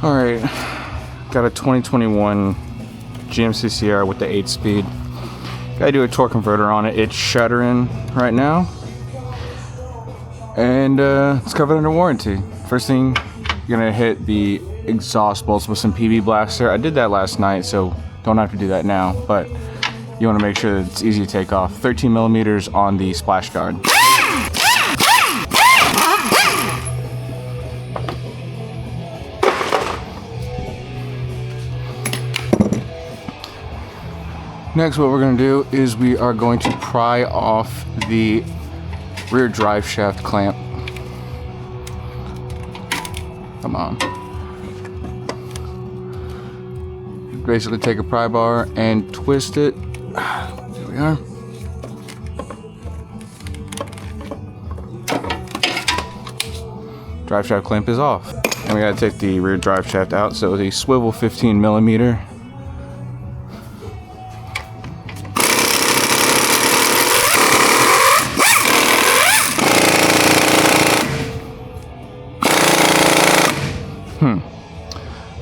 Alright, got a 2021 GMC Sierra with the 8-speed. Gotta do a torque converter on it. It's shuttering right now. And it's covered under warranty. First thing, you're gonna hit the exhaust bolts with some PB blaster. I did that last night, so don't have to do that now, but you wanna make sure that it's easy to take off. 13 millimeters on the splash guard. Next, what we're going to do is we are going to pry off the rear drive shaft clamp. Come on. Basically take a pry bar and twist it. There we are. Drive shaft clamp is off. And we got to take the rear drive shaft out. So the swivel 15 millimeter.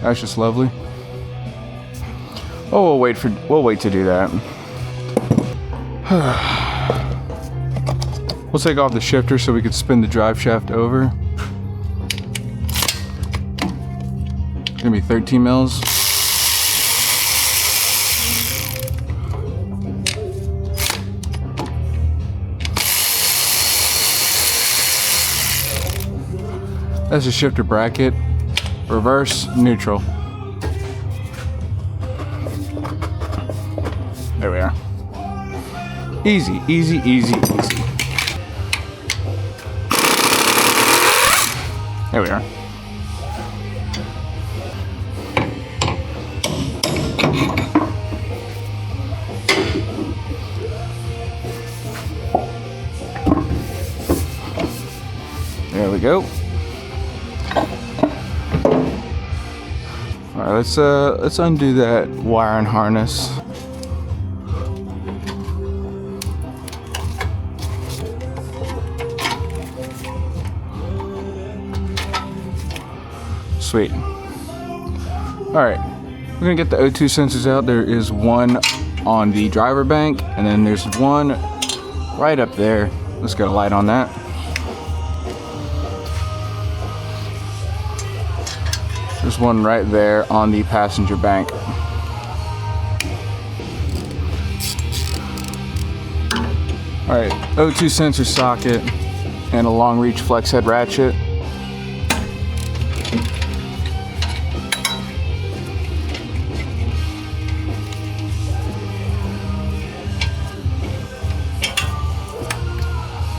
That's just lovely. Oh, we'll wait to do that. We'll take off the shifter so we can spin the drive shaft over. It's gonna be 13 mils. That's a shifter bracket. Reverse, neutral. There we are. Easy, easy, easy, easy. There we are. There we go. All right, let's undo that wire and harness. Sweet. All right, we're gonna get the O2 sensors out. There is one on the driver bank, and then there's one right up there. Let's get a light on that. There's one right there on the passenger bank. All right, O2 sensor socket and a long reach flex head ratchet.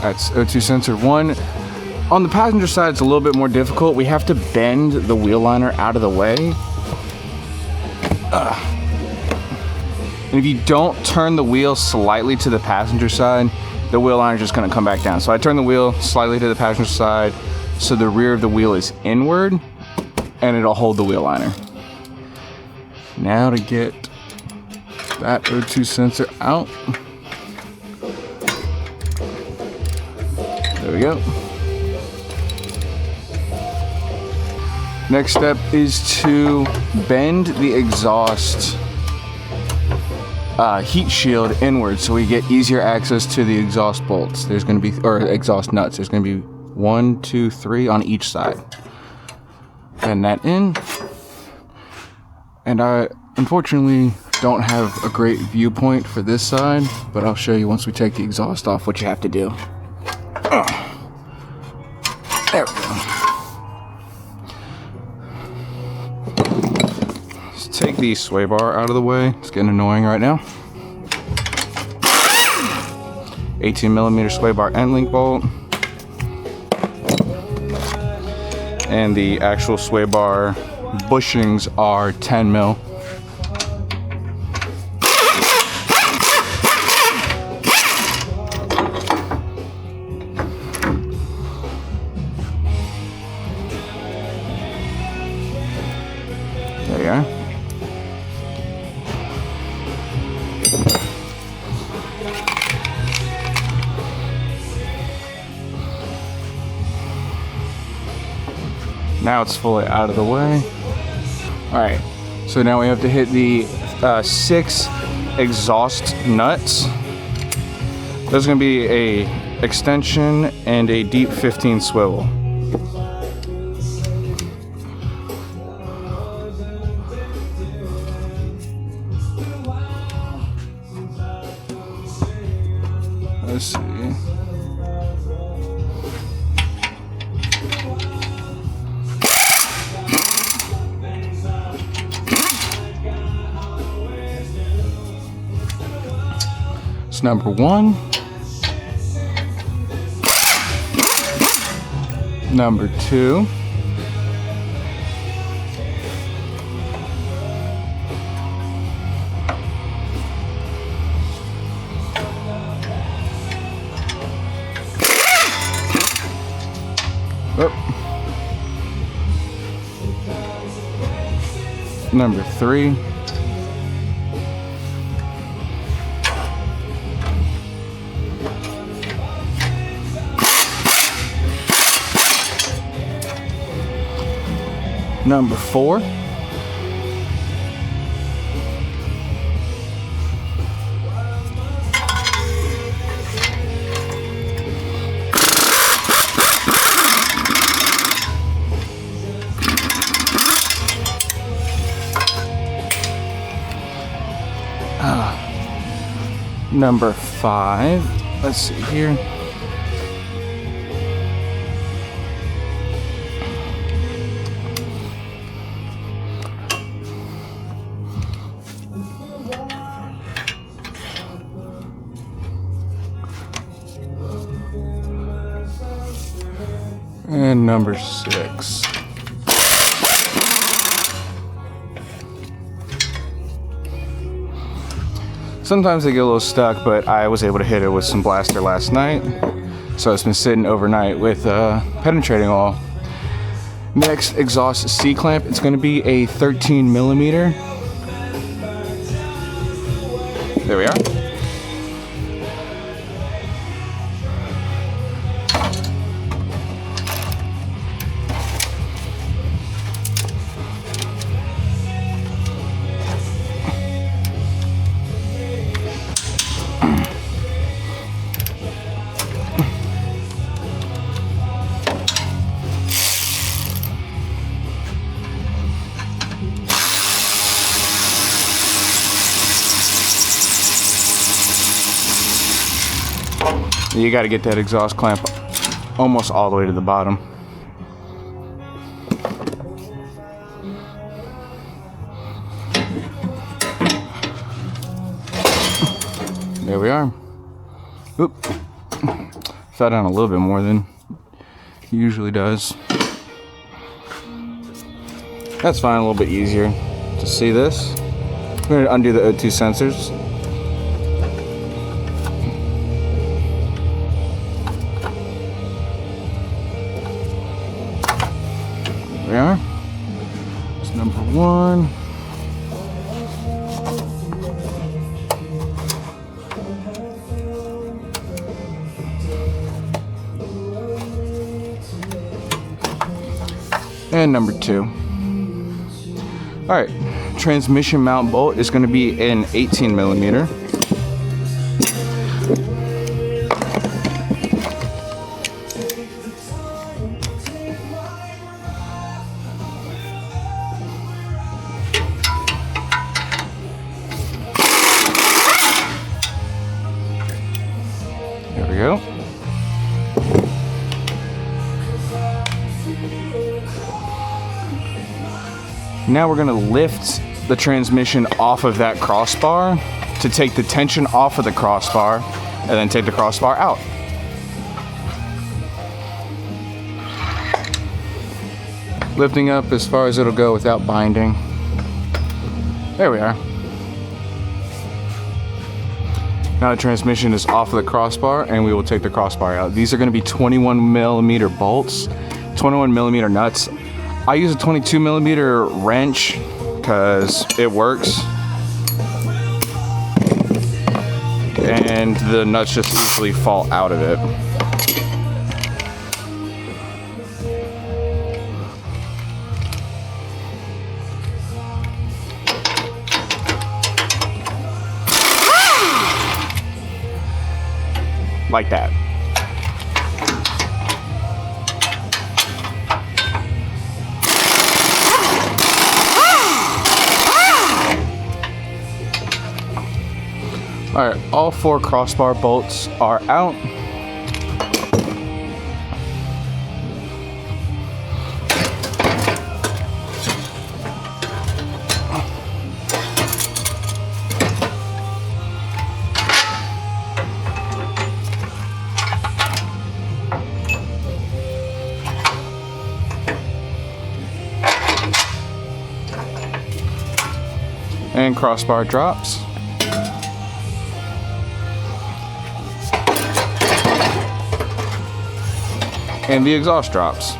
That's O2 sensor 1. On the passenger side, it's a little bit more difficult. We have to bend the wheel liner out of the way. And if you don't turn the wheel slightly to the passenger side, the wheel liner is just gonna come back down. So I turn the wheel slightly to the passenger side so the rear of the wheel is inward and it'll hold the wheel liner. Now to get that O2 sensor out. There we go. Next step is to bend the exhaust heat shield inward so we get easier access to the exhaust bolts. There's going to be, or exhaust nuts. There's going to be 1, 2, 3 on each side. Bend that in. And I unfortunately don't have a great viewpoint for this side, but I'll show you once we take the exhaust off what you have to do. There we go. Take the sway bar out of the way. It's getting annoying right now. 18 millimeter sway bar end link bolt. And the actual sway bar bushings are 10 mil. There you are. Now it's fully out of the way. All right, so now we have to hit the 6 exhaust nuts. There's gonna be a extension and a deep 15 swivel. Let's see. It's number 1. Number 2. Number 3. Number 4. Number 5. Let's see here. And number 6. Sometimes they get a little stuck, but I was able to hit it with some blaster last night. So it's been sitting overnight with penetrating oil. Next exhaust C-clamp, it's going to be a 13 millimeter. There we are. You got to get that exhaust clamp almost all the way to the bottom. There we are. Oop. Fell down a little bit more than he usually does. That's fine, a little bit easier to see this. I'm going to undo the O2 sensors. There we are. It's number 1. And number 2. All right, transmission mount bolt is going to be an 18 millimeter. There we go. Now we're going to lift the transmission off of that crossbar to take the tension off of the crossbar and then take the crossbar out. Lifting up as far as it'll go without binding. There we are. Now the transmission is off of the crossbar and we will take the crossbar out. These are going to be 21 millimeter bolts, 21 millimeter nuts. I use a 22 millimeter wrench because it works. And the nuts just easily fall out of it. like that. All right, all 4 crossbar bolts are out. And crossbar drops. And the exhaust drops.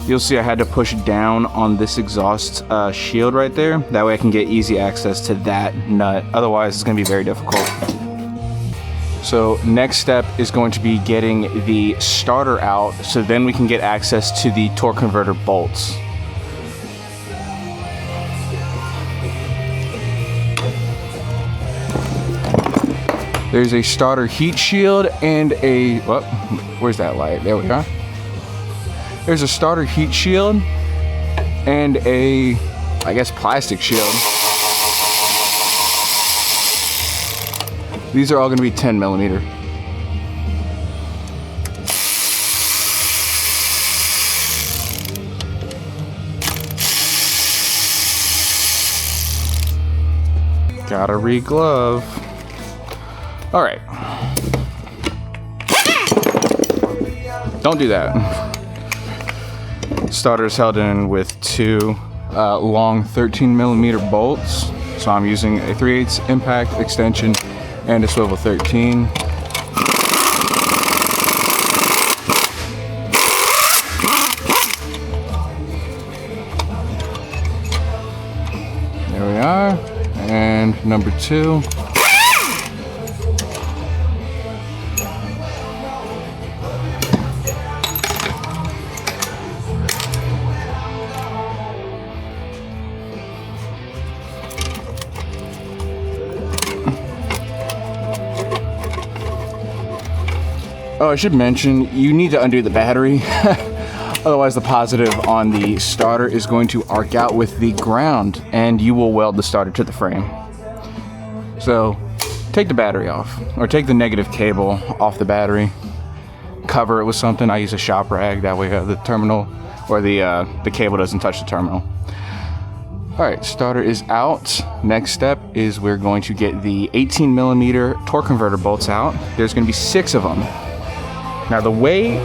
You'll see I had to push down on this exhaust shield right there. That way I can get easy access to that nut. Otherwise, it's gonna be very difficult. So next step is going to be getting the starter out, so then we can get access to the torque converter bolts. There's a starter heat shield and a, well, where's that light? There we go. There's a starter heat shield and a, I guess, plastic shield. These are all gonna be 10 millimeter. Gotta re-glove. All right. Don't do that. Starter is held in with 2 long 13 millimeter bolts. So I'm using a 3/8 impact extension and a swivel 13. There we are. And number 2. Oh, I should mention, you need to undo the battery. Otherwise, the positive on the starter is going to arc out with the ground and you will weld the starter to the frame. So, take the battery off, or take the negative cable off the battery. Cover it with something. I use a shop rag, that way the terminal, or the cable doesn't touch the terminal. All right, starter is out. Next step is we're going to get the 18 millimeter torque converter bolts out. There's gonna be 6 of them. Now the way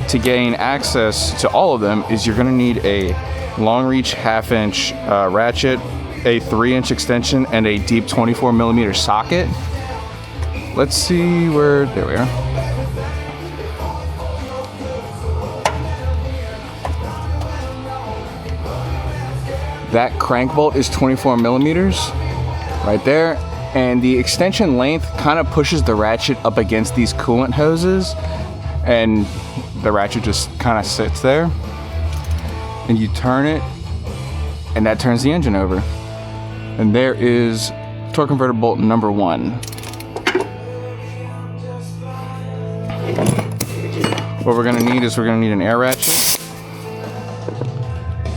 to gain access to all of them is you're gonna need a long reach 1/2 inch ratchet, a 3-inch extension, and a deep 24 millimeter socket. Let's see where, there we are. That crank bolt is 24 millimeters right there. And the extension length kind of pushes the ratchet up against these coolant hoses, and the ratchet just kind of sits there. And you turn it, and that turns the engine over. And there is torque converter bolt number 1. What we're gonna need is an air ratchet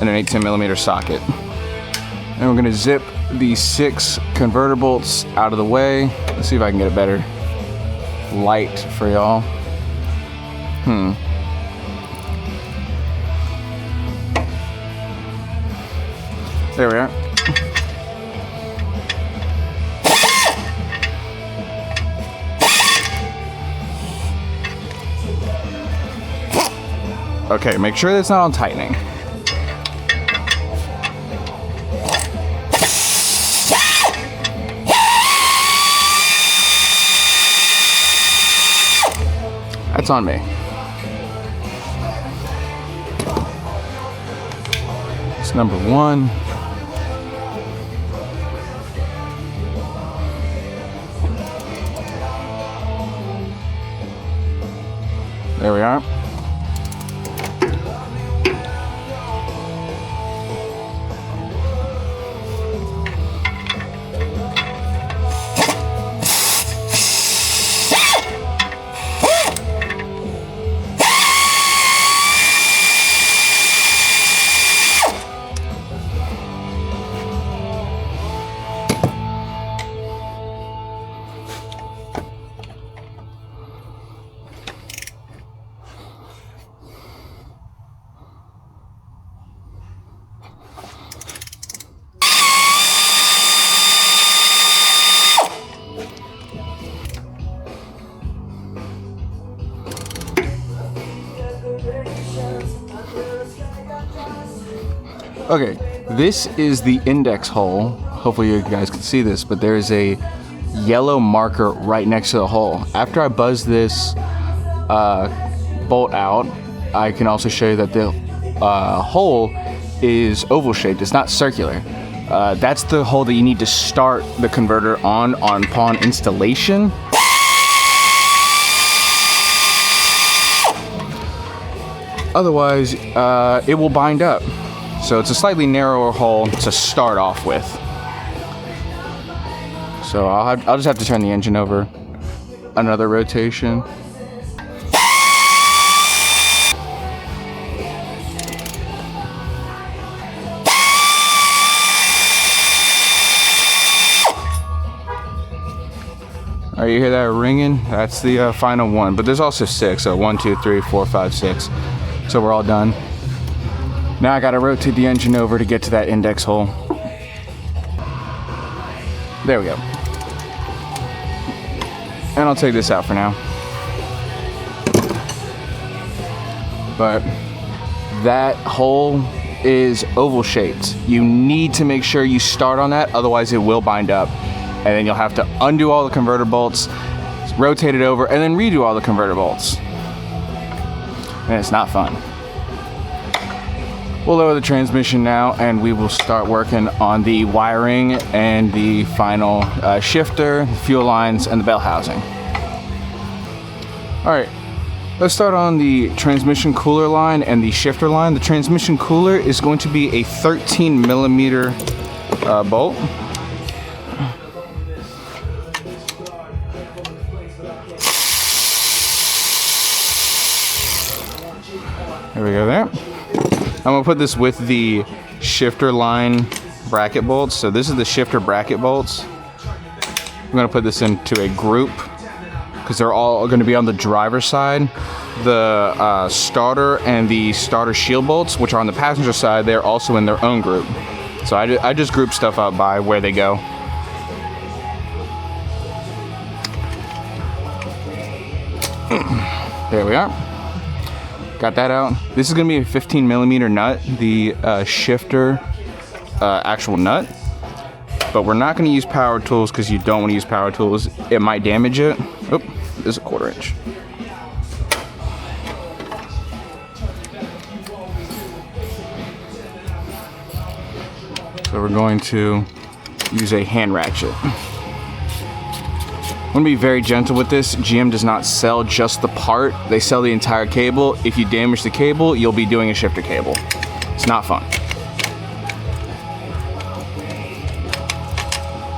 and an 18 millimeter socket. And we're gonna zip the 6 converter bolts out of the way. Let's see if I can get a better light for y'all. There we are. Okay, make sure that's not on tightening. That's on me. It's number 1. There we are. Okay, this is the index hole. Hopefully you guys can see this, but there is a yellow marker right next to the hole. After I buzz this bolt out, I can also show you that the hole is oval shaped. It's not circular. That's the hole that you need to start the converter on upon installation. Otherwise, it will bind up. So it's a slightly narrower hole to start off with. So I'll just have to turn the engine over another rotation. All right, you hear that ringing? That's the final one, but there's also 6. So 1, 2, 3, 4, 5, 6. So we're all done. Now I gotta rotate the engine over to get to that index hole. There we go. And I'll take this out for now. But that hole is oval shaped. You need to make sure you start on that, otherwise it will bind up. And then you'll have to undo all the converter bolts, rotate it over, and then redo all the converter bolts. And it's not fun. We'll lower the transmission now, and we will start working on the wiring and the final shifter, fuel lines, and the bell housing. All right, let's start on the transmission cooler line and the shifter line. The transmission cooler is going to be a 13 millimeter bolt. There we go there. I'm gonna put this with the shifter line bracket bolts. So this is the shifter bracket bolts. I'm gonna put this into a group because they're all gonna be on the driver's side. The starter and the starter shield bolts, which are on the passenger side, they're also in their own group. So I just group stuff up by where they go. There we are. Got that out. This is gonna be a 15 millimeter nut, the shifter actual nut. But we're not gonna use power tools because you don't wanna use power tools. It might damage it. Oh, this is a 1/4 inch. So we're going to use a hand ratchet. I'm gonna be very gentle with this. GM does not sell just the part, they sell the entire cable. If you damage the cable, you'll be doing a shifter cable. It's not fun.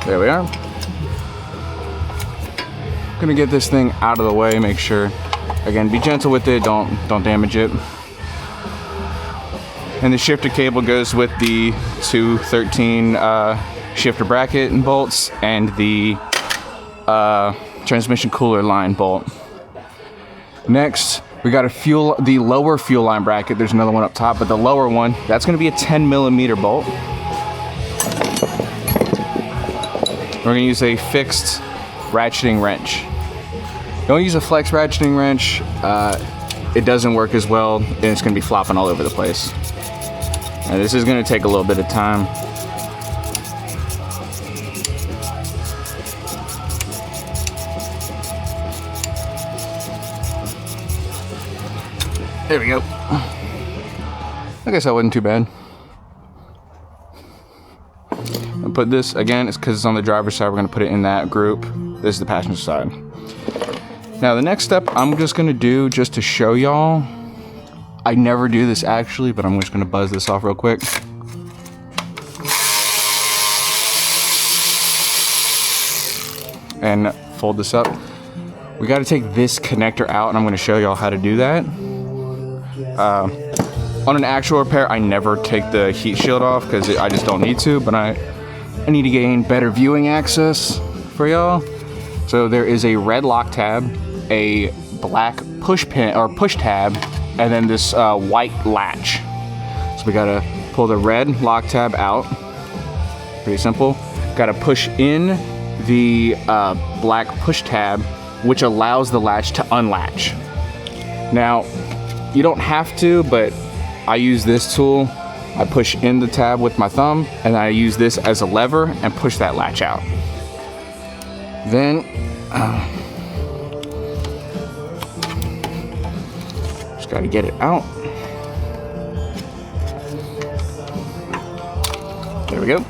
There we are. Gonna get this thing out of the way, make sure, again, be gentle with it, don't damage it. And the shifter cable goes with the 213 shifter bracket and bolts and the transmission cooler line bolt. Next, we got the lower fuel line bracket. There's another one up top, but the lower one, that's gonna be a 10 millimeter bolt. We're gonna use a fixed ratcheting wrench. Don't use a flex ratcheting wrench. It doesn't work as well, and it's gonna be flopping all over the place. Now, this is gonna take a little bit of time. There we go. I guess that wasn't too bad. I'll put this, again, it's because it's on the driver's side, we're gonna put it in that group. This is the passenger side. Now the next step I'm just gonna do, just to show y'all, I never do this actually, but I'm just gonna buzz this off real quick. And fold this up. We gotta take this connector out, and I'm gonna show y'all how to do that. On an actual repair, I never take the heat shield off because I just don't need to, but I need to gain better viewing access for y'all. So there is a red lock tab, a black push pin or push tab, and then this white latch. So we gotta pull the red lock tab out. Pretty simple. Gotta push in the black push tab, which allows the latch to unlatch. Now, you don't have to, but I use this tool I push in the tab with my thumb, and I use this as a lever and push that latch out. Then, just gotta get it out. There we go.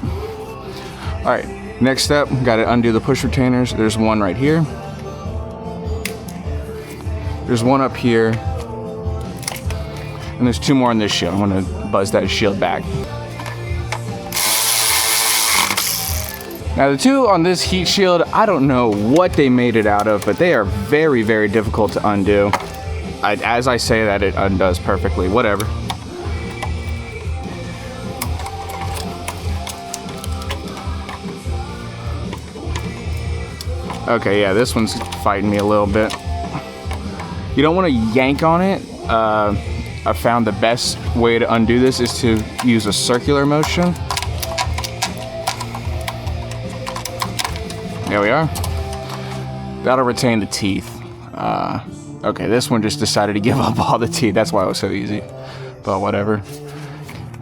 All right, next step, gotta undo the push retainers. There's one right here. There's one up here. And there's two more on this shield. I'm gonna buzz that shield back. Now the two on this heat shield, I don't know what they made it out of, but they are very, very difficult to undo. As I say that, it undoes perfectly, whatever. Okay, yeah, this one's fighting me a little bit. You don't want to yank on it. I found the best way to undo this is to use a circular motion. There we are. That'll retain the teeth. Okay, this one just decided to give up all the teeth. That's why it was so easy. But whatever.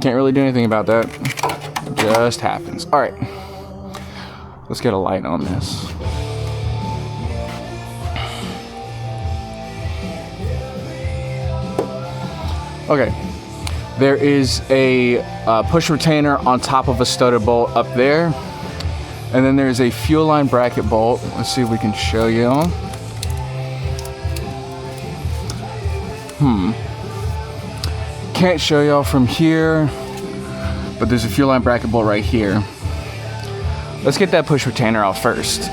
Can't really do anything about that. It just happens. All right. Let's get a light on this. Okay, there is a push retainer on top of a studded bolt up there. And then there's a fuel line bracket bolt. Let's see if we can show you. Can't show y'all from here, but there's a fuel line bracket bolt right here. Let's get that push retainer out first.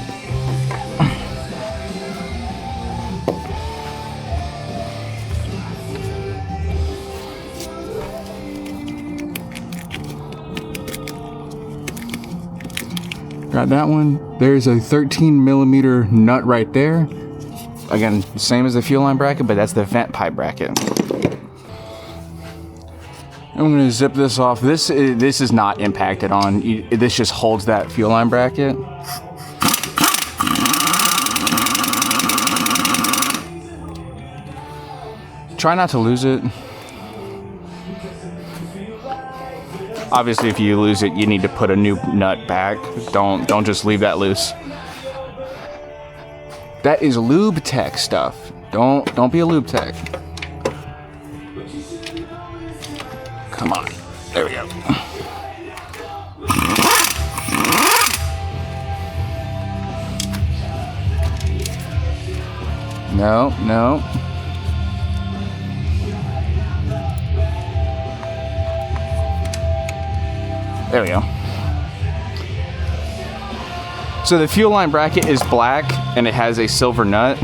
Got that one. There's a 13 millimeter nut right there. Again, same as the fuel line bracket, but that's the vent pipe bracket. I'm gonna zip this off. This is not impacted on. This just holds that fuel line bracket. Try not to lose it. Obviously, if you lose it, you need to put a new nut back. Don't just leave that loose. That is lube tech stuff. Don't be a lube tech. Come on. There we go. No. There we go. So the fuel line bracket is black and it has a silver nut.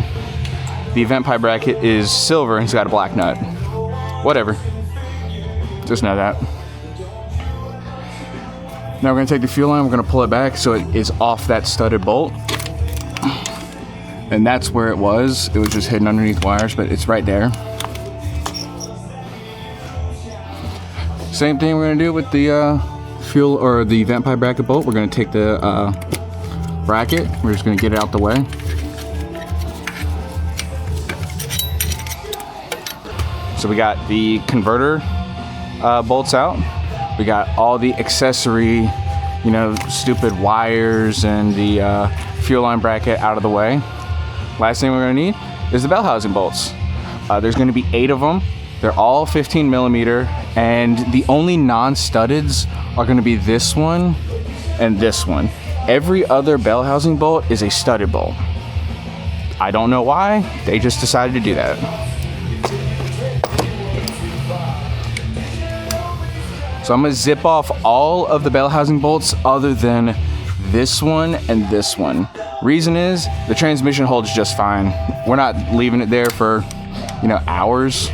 The vent pipe bracket is silver and it's got a black nut. Whatever. Just know that. Now we're gonna take the fuel line, we're gonna pull it back so it is off that studded bolt. And that's where it was. It was just hidden underneath wires, but it's right there. Same thing we're gonna do with the fuel or the vent pipe bracket bolt. We're going to take the bracket. We're just going to get it out the way. So we got the converter bolts out. We got all the accessory, stupid wires and the fuel line bracket out of the way. Last thing we're going to need is the bell housing bolts. There's going to be 8 of them. They're all 15 millimeter, and the only non-studdeds are going to be this one and this one. Every other bell housing bolt is a studded bolt. I don't know why, they just decided to do that. So I'm going to zip off all of the bell housing bolts other than this one and this one. Reason is, the transmission holds just fine. We're not leaving it there for, hours.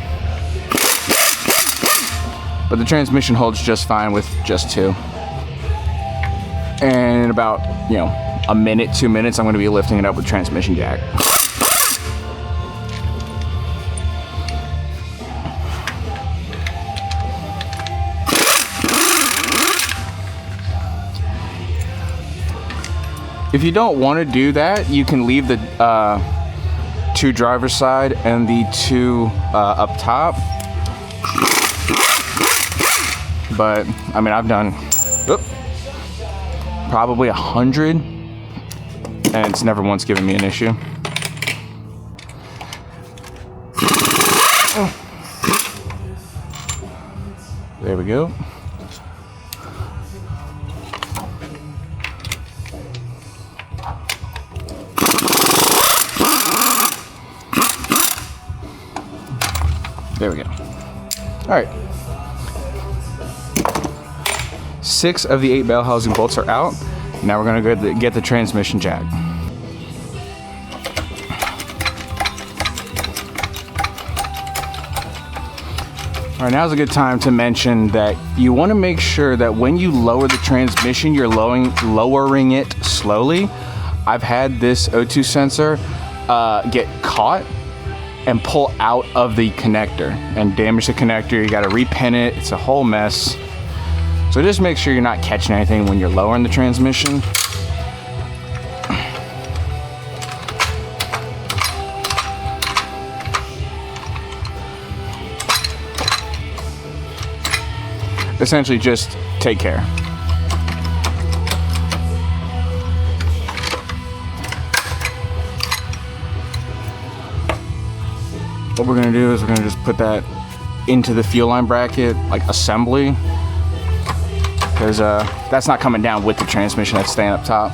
But the transmission holds just fine with just 2. And in about, a minute, 2 minutes, I'm going to be lifting it up with transmission jack. If you don't want to do that, you can leave the 2 driver's side and the 2 up top. but I mean, I've done probably 100, and it's never once given me an issue. There we go. There we go. All right. 6 of the 8 bell housing bolts are out. Now we're gonna get the transmission jack. All right, now's a good time to mention that you want to make sure that when you lower the transmission, you're lowering it slowly. I've had this O2 sensor get caught and pull out of the connector and damage the connector. You got to repin it. It's a whole mess. So just make sure you're not catching anything when you're lowering the transmission. Essentially just take care. What we're gonna do is we're gonna just put that into the fuel line bracket, like assembly, because that's not coming down with the transmission, that's staying up top.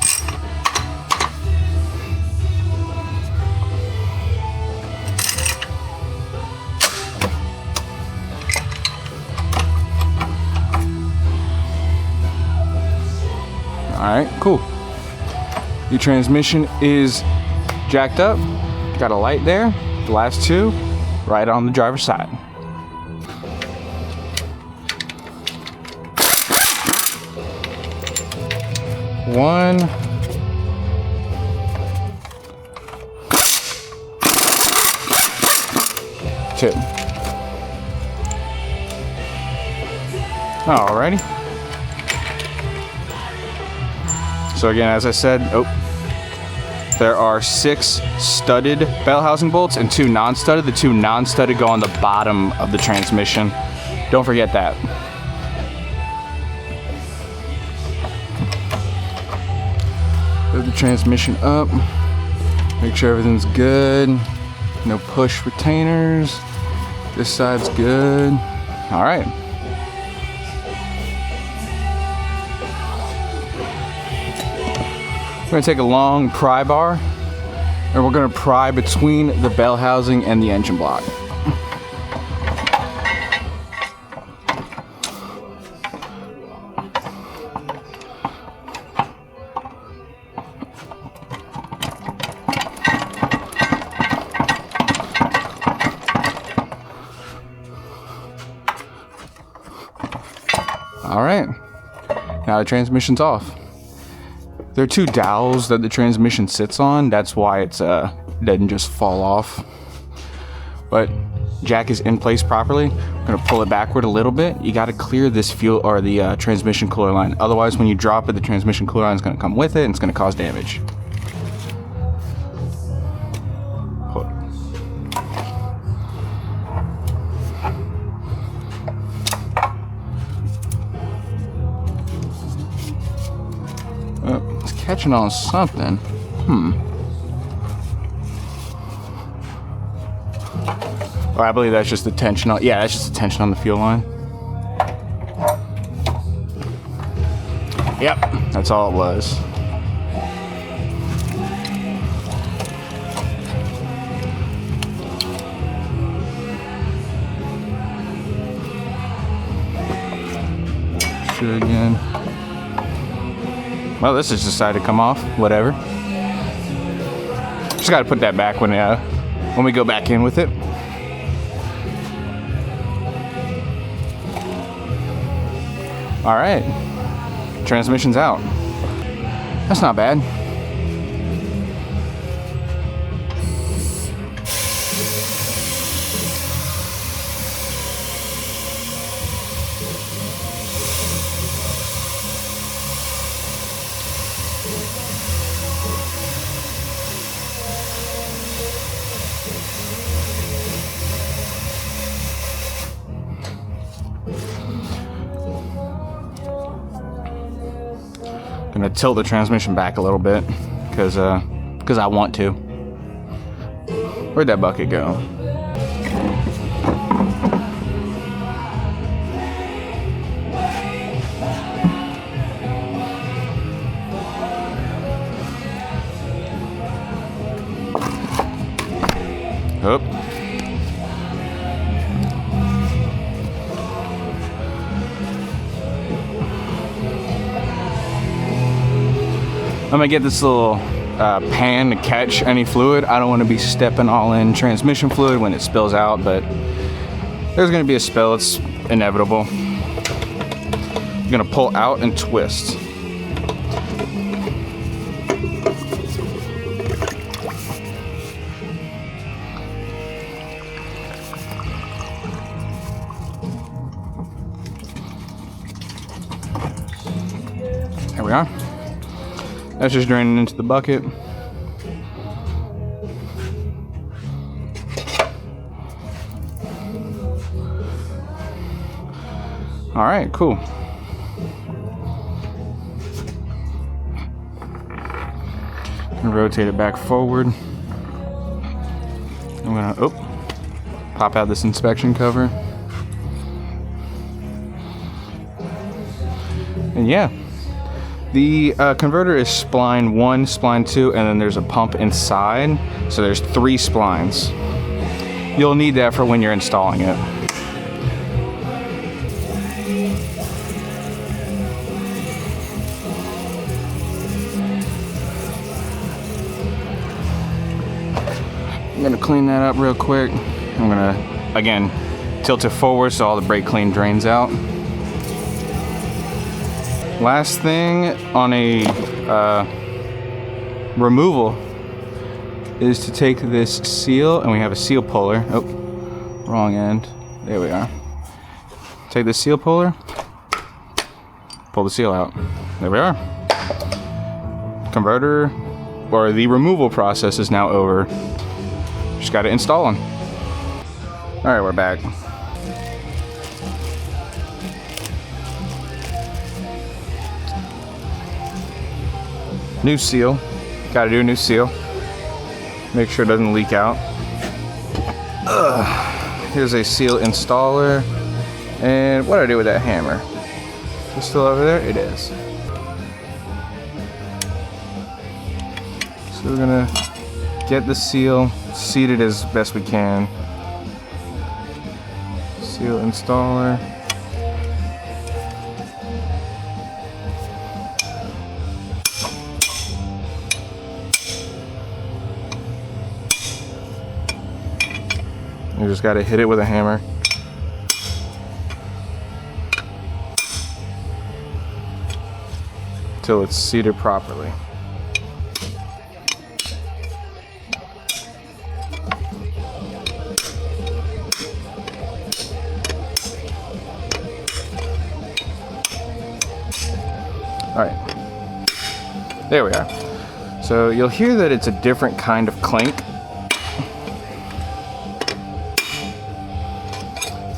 All right, cool. The transmission is jacked up, got a light there. The last 2 right on the driver's side. One. 2. Alrighty. So again, as I said, there are 6 studded bell housing bolts and 2 non-studded. The 2 non-studded go on the bottom of the transmission. Don't forget that. Load the transmission up. Make sure everything's good. No push retainers. This side's good. All right. We're gonna take a long pry bar and we're gonna pry between the bell housing and the engine block. All right, now the transmission's off. There are 2 dowels that the transmission sits on. That's why it's doesn't just fall off. But jack is in place properly. We're gonna pull it backward a little bit. You got to clear this fuel or the transmission cooler line. Otherwise, when you drop it, the transmission cooler line is gonna come with it and it's gonna cause damage. It's catching on something. Oh, I believe that's just the tension on. Yeah, that's just the tension on the fuel line. Yep, that's all it was. Should again. Well, this has decided to come off. Whatever. Just got to put that back when we go back in with it. All right, transmission's out. That's not bad. Gonna tilt the transmission back a little bit because I want to. Where'd that bucket go? Oop. I'm gonna get this little pan to catch any fluid. I don't want to be stepping all in transmission fluid when it spills out, but there's gonna be a spill. It's inevitable. I'm gonna pull out and twist. There we are. That's just draining into the bucket. All right, cool. Rotate it back forward. I'm gonna pop out this inspection cover. And yeah. The converter is spline 1, spline 2, and then there's a pump inside. So there's 3 splines. You'll need that for when you're installing it. I'm gonna clean that up real quick. I'm gonna, again, tilt it forward so all the brake clean drains out. Last thing on a removal is to take this seal, and we have a seal puller. Oh, wrong end. There we are. Take this seal puller, pull the seal out. There we are. Converter, or the removal process is now over. Just got to install them. All right, we're back. New seal. Got to do a new seal. Make sure it doesn't leak out. Here's a seal installer. And what do I do with that hammer? Is it still over there? It is. So we're gonna get the seal seated as best we can. Seal installer. You just gotta hit it with a hammer. Till it's seated properly. Alright. There we are. So you'll hear that it's a different kind of clink.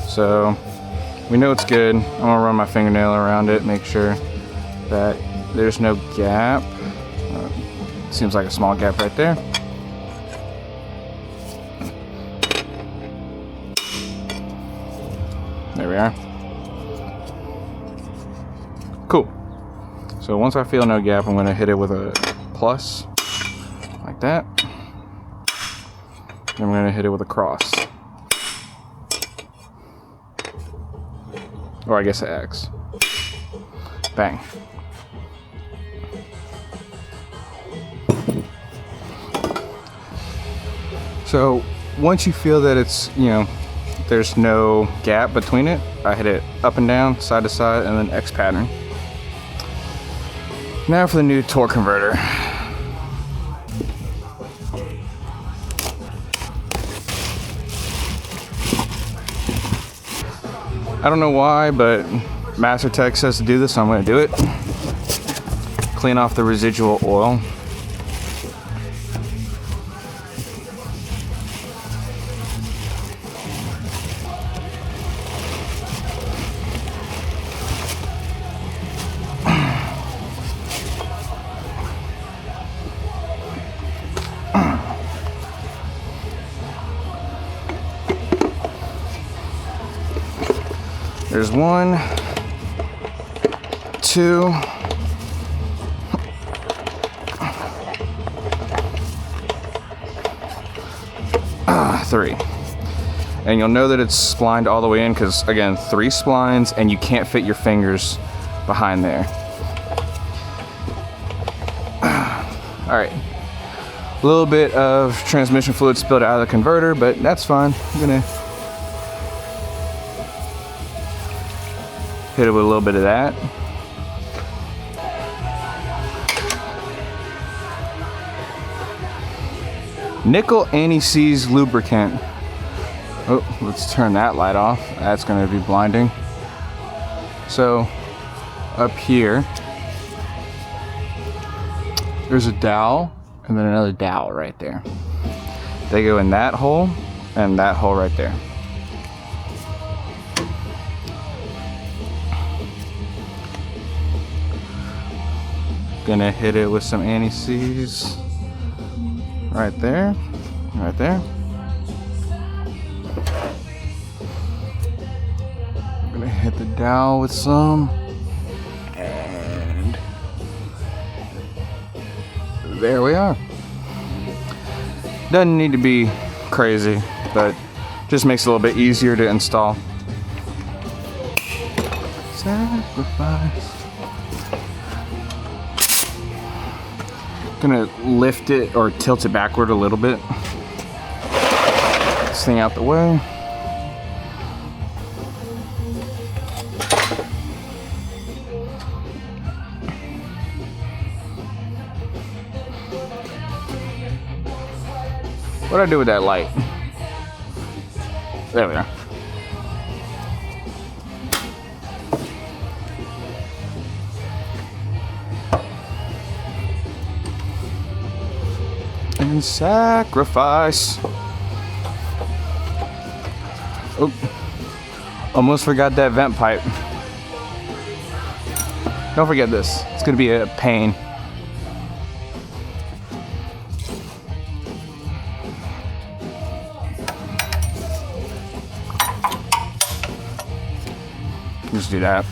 So we know it's good. I'm gonna run my fingernail around it, make sure that there's no gap. Seems like a small gap right there. There we are. Cool. So once I feel no gap, I'm gonna hit it with a plus, like that. Then I'm gonna hit it with a cross. Or I guess an X. Bang. So once you feel that it's, there's no gap between it, I hit it up and down, side to side, and then X pattern. Now for the new torque converter. I don't know why, but Master Tech says to do this, so I'm going to do it. Clean off the residual oil. there's 1, 2, 3. And you'll know that it's splined all the way in because, again, 3 splines and you can't fit your fingers behind there. All right. A little bit of transmission fluid spilled out of the converter, but that's fine. I'm gonna hit it with a little bit of that. Nickel anti-seize lubricant. Oh, let's turn that light off. That's gonna be blinding. So, up here, there's a dowel and then another dowel right there. They go in that hole and that hole right there. Gonna hit it with some anti-seize right there, right there. Gonna hit the dowel with some, and there we are. Doesn't need to be crazy, but just makes it a little bit easier to install. Sacrifice. Gonna lift it or tilt it backward a little bit. This thing out the way. What'd I do with that light? There we are. And sacrifice. Oh, almost forgot that vent pipe. Don't forget this. It's gonna be a pain. Just do that.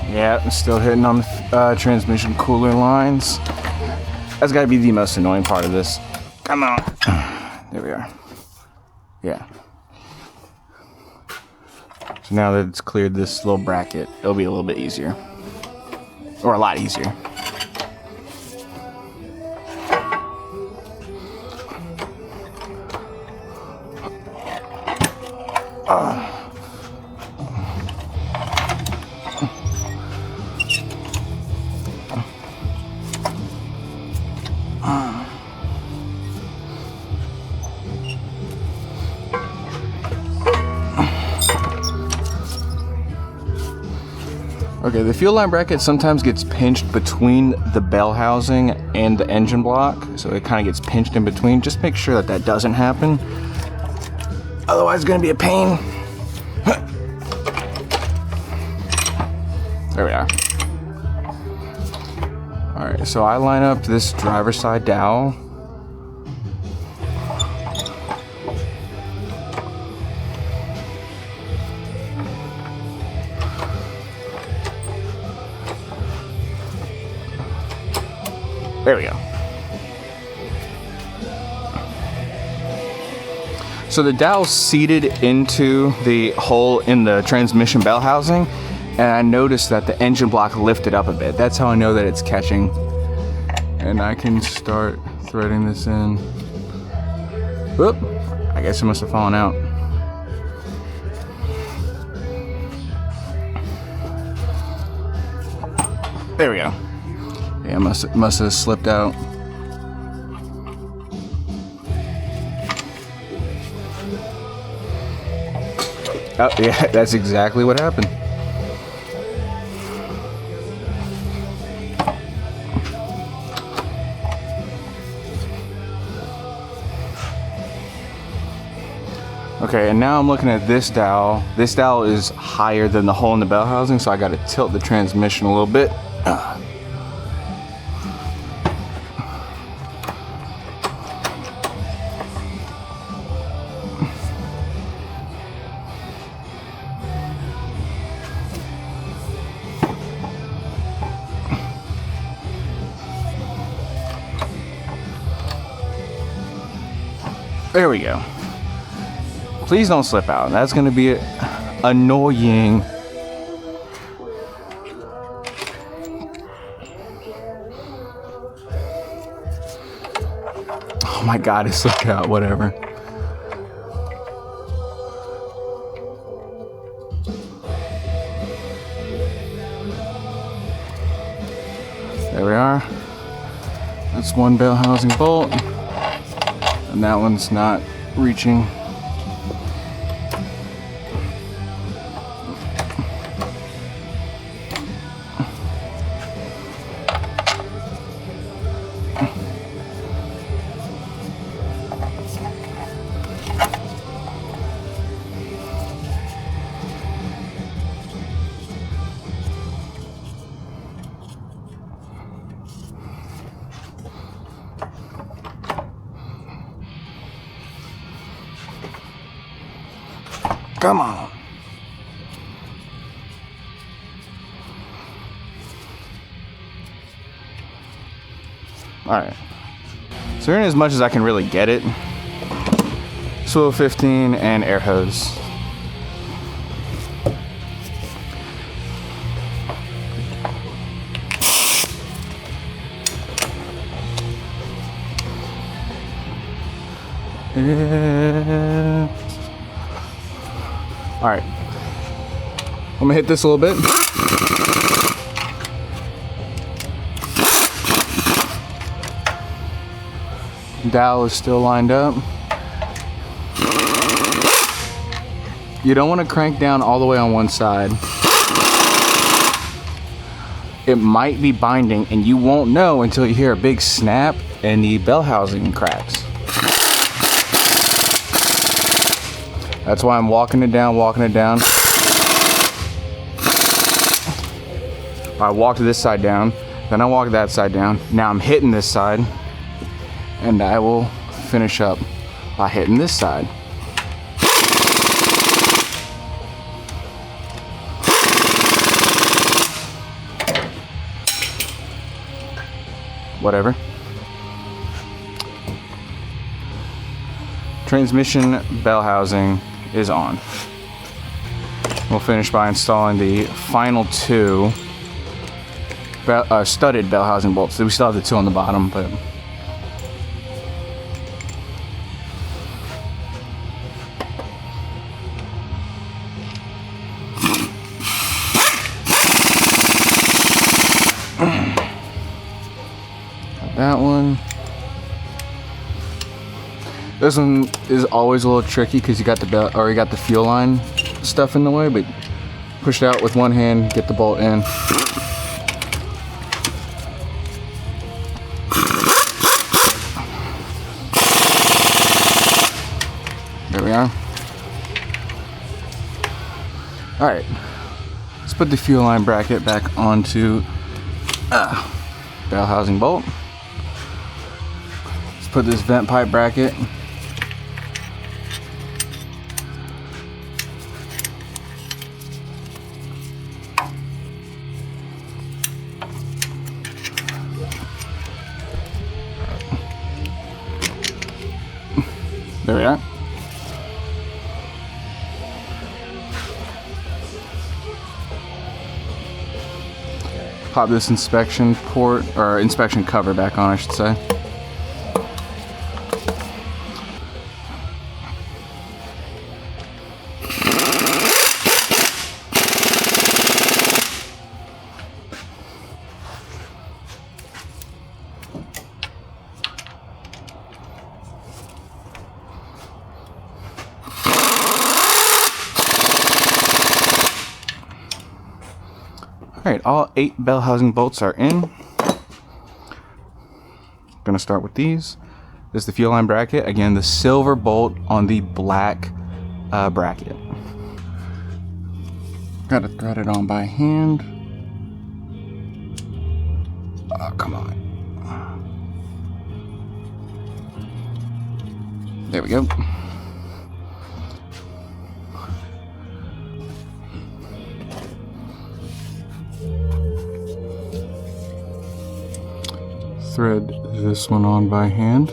Yeah, I'm still hitting on the transmission cooler lines. That's gotta be the most annoying part of this. Come on. There we are. Yeah. So now that it's cleared this little bracket, it'll be a little bit easier. Or a lot easier. Okay, the fuel line bracket sometimes gets pinched between the bell housing and the engine block, so it kind of gets pinched in between. Just make sure that that doesn't happen. Otherwise, it's going to be a pain. There we are. All right, so I line up this driver's side dowel. There we go. So the dowel's seated into the hole in the transmission bell housing, and I noticed that the engine block lifted up a bit. That's how I know that it's catching. And I can start threading this in. Whoop, I guess it must have fallen out. There we go. Yeah, must have slipped out. Oh, yeah, that's exactly what happened. Okay, and now I'm looking at this dowel. This dowel is higher than the hole in the bell housing, so I got to tilt the transmission a little bit. There we go. Please don't slip out. That's going to be annoying. Oh my God, it slipped out. Whatever. There we are. That's one bell housing bolt. And that one's not reaching. Come on. Alright. So we're in as much as I can really get it. Swivel 15 and air hose. Alright. I'm gonna hit this a little bit. Dowel is still lined up. You don't want to crank down all the way on one side. It might be binding and you won't know until you hear a big snap and the bell housing cracks. That's why I'm walking it down. I walked this side down, then I walked that side down. Now I'm hitting this side, and I will finish up by hitting this side. Whatever. Transmission bell housing is on. We'll finish by installing the final two studded bell housing bolts. We still have the two on the bottom, but that one. This one is always a little tricky because you got the fuel line stuff in the way, but push it out with one hand, get the bolt in. There we are. All right, let's put the fuel line bracket back onto bell housing bolt. Let's put this vent pipe bracket. There we are. Pop this inspection port, or inspection cover back on, I should say. Alright, all 8 bell housing bolts are in. Gonna start with these. This is the fuel line bracket. Again, the silver bolt on the black bracket. Gotta thread it on by hand. Oh, come on. There we go. Thread this one on by hand.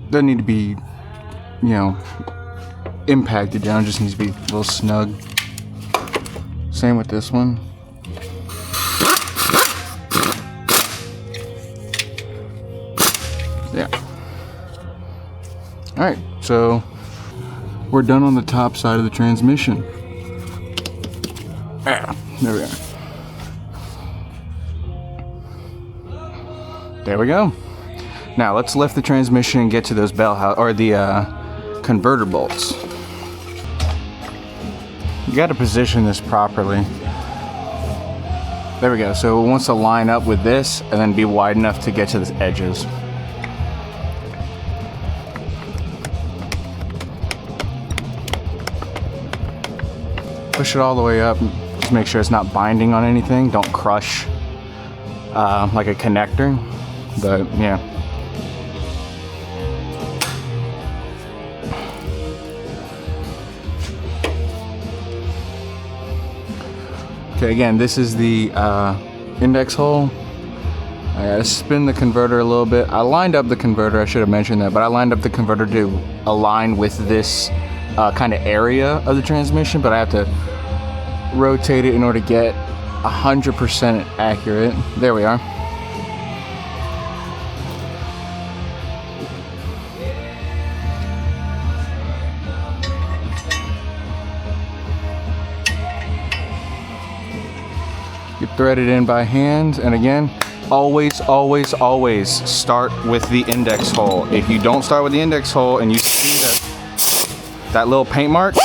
Doesn't need to be, you know, impacted down, just needs to be a little snug. Same with this one. Yeah. Alright, so we're done on the top side of the transmission. There we are. There we go. Now let's lift the transmission and get to those converter bolts. You got to position this properly. There we go. So it wants to line up with this and then be wide enough to get to the edges. Push it all the way up. Just make sure it's not binding on anything. Don't crush like a connector. But yeah. Okay, again, this is the index hole. I gotta spin the converter a little bit. I lined up the converter, I should have mentioned that, but I lined up the converter to align with this kind of area of the transmission, but I have to rotate it in order to get 100% accurate. There we are. You thread it in by hand, and again, always start with the index hole. If you don't start with the index hole and you see that little paint mark,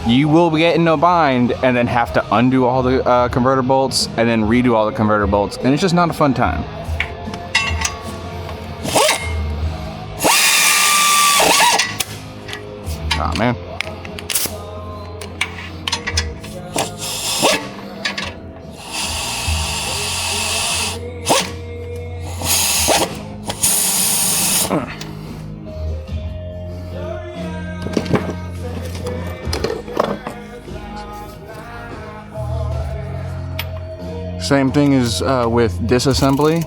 you will get in a bind and then have to undo all the converter bolts and then redo all the converter bolts, and it's just not a fun time. Aw, man. Same thing as with disassembly.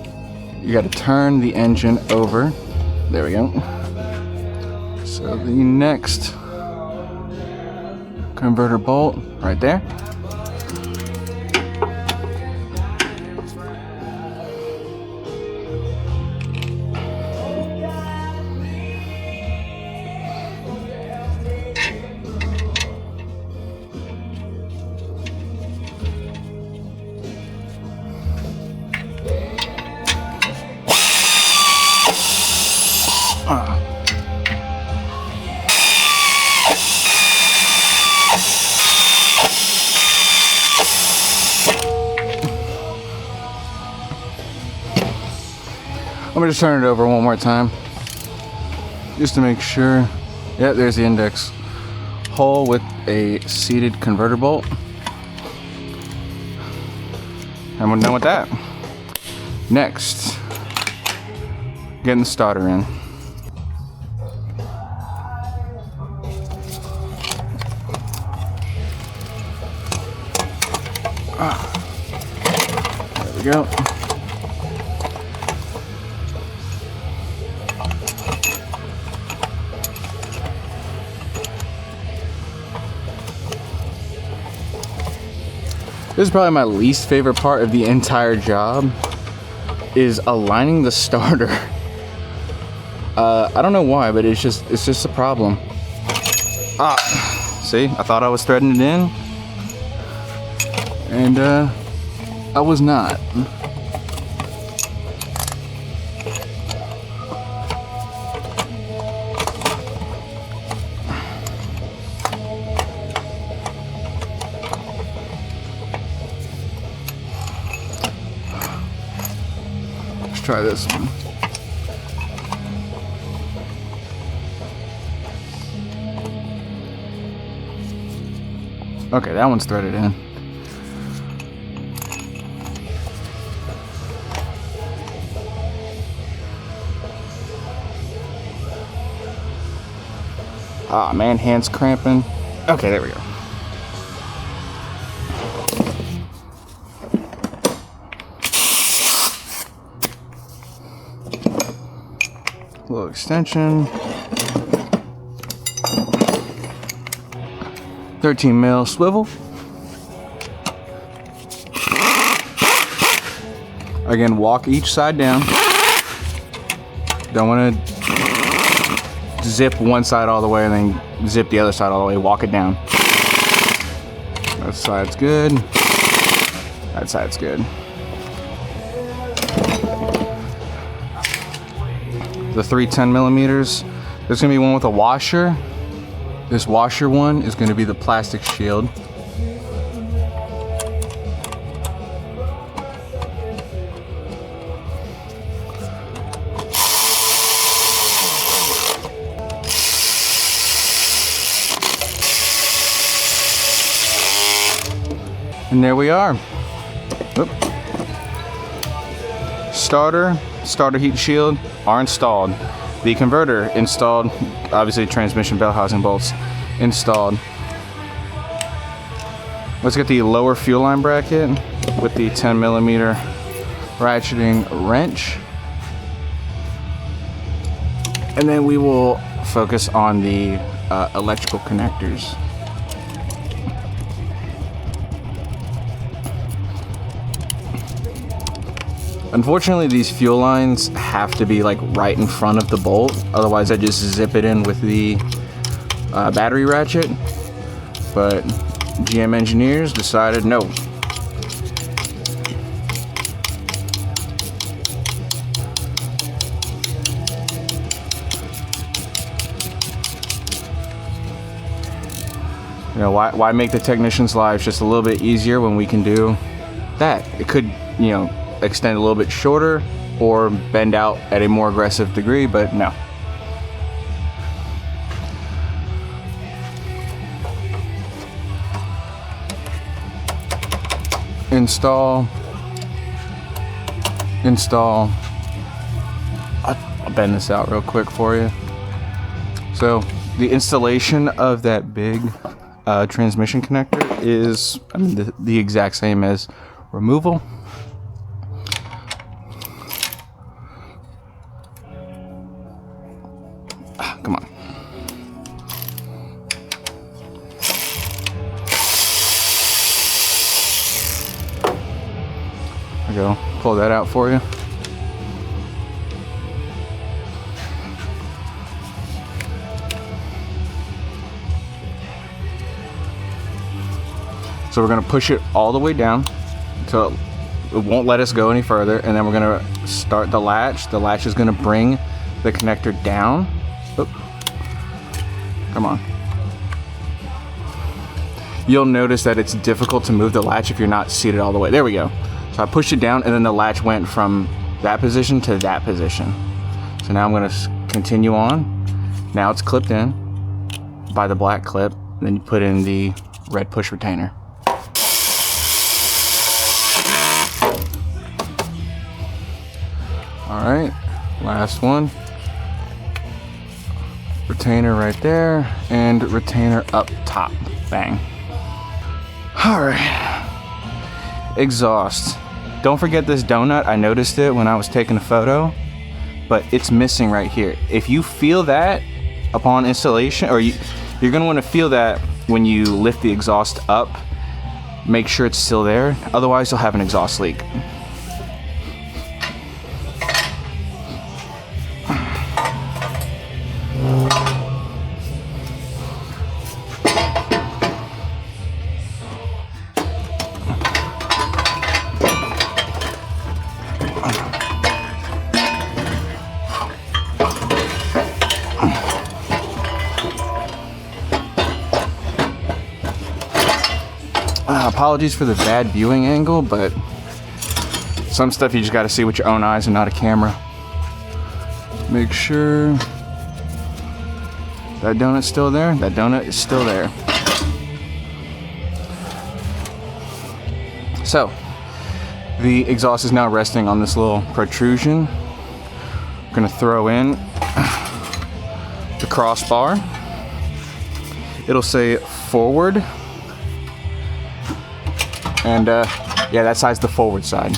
You got to turn the engine over. There we go. So the next converter bolt right there. Let me just turn it over one more time, just to make sure. Yeah, there's the index hole with a seated converter bolt. And we're done with that. Next, getting the starter in. There we go. This is probably my least favorite part of the entire job, is aligning the starter. I don't know why, but it's just a problem. See, I thought I was threading it in, and I was not. Let's try this one. Okay, that one's threaded in. Ah, man, hands cramping. Okay, there we go. Little extension. 13 mil swivel. Again, walk each side down. Don't want to zip one side all the way and then zip the other side all the way. Walk it down. That side's good. That side's good. The 310 millimeters. There's gonna be one with a washer. This washer one is going to be the plastic shield. And there we are. Oop. Starter heat shield are installed. The converter installed, obviously transmission bell housing bolts installed. Let's get the lower fuel line bracket with the 10 millimeter ratcheting wrench. And then we will focus on the electrical connectors. Unfortunately, these fuel lines have to be like right in front of the bolt. Otherwise, I just zip it in with the battery ratchet. But GM engineers decided no. You know, why make the technicians' lives just a little bit easier when we can do that? It could, you know, extend a little bit shorter or bend out at a more aggressive degree, but no. Install. I'll bend this out real quick for you. So the installation of that big transmission connector is, I mean, the exact same as removal. Come on. There we go. Pull that out for you. So we're going to push it all the way down until it won't let us go any further, and then we're going to start the latch. The latch is going to bring the connector down. Oop. Come on. You'll notice that it's difficult to move the latch if you're not seated all the way. There we go. So I pushed it down, and then the latch went from that position to that position. So now I'm going to continue on. Now it's clipped in by the black clip. Then you put in the red push retainer. All right, last one. Retainer right there, and retainer up top. Bang. All right. Exhaust. Don't forget this donut. I noticed it when I was taking a photo, but it's missing right here. If you feel that upon installation, or you're gonna want to feel that when you lift the exhaust up, make sure it's still there. Otherwise, you'll have an exhaust leak. Apologies for the bad viewing angle, but some stuff you just got to see with your own eyes and not a camera. Make sure that donut's still there. That donut is still there. So, the exhaust is now resting on this little protrusion. I'm gonna throw in the crossbar. It'll say forward. And yeah, that side's the forward side.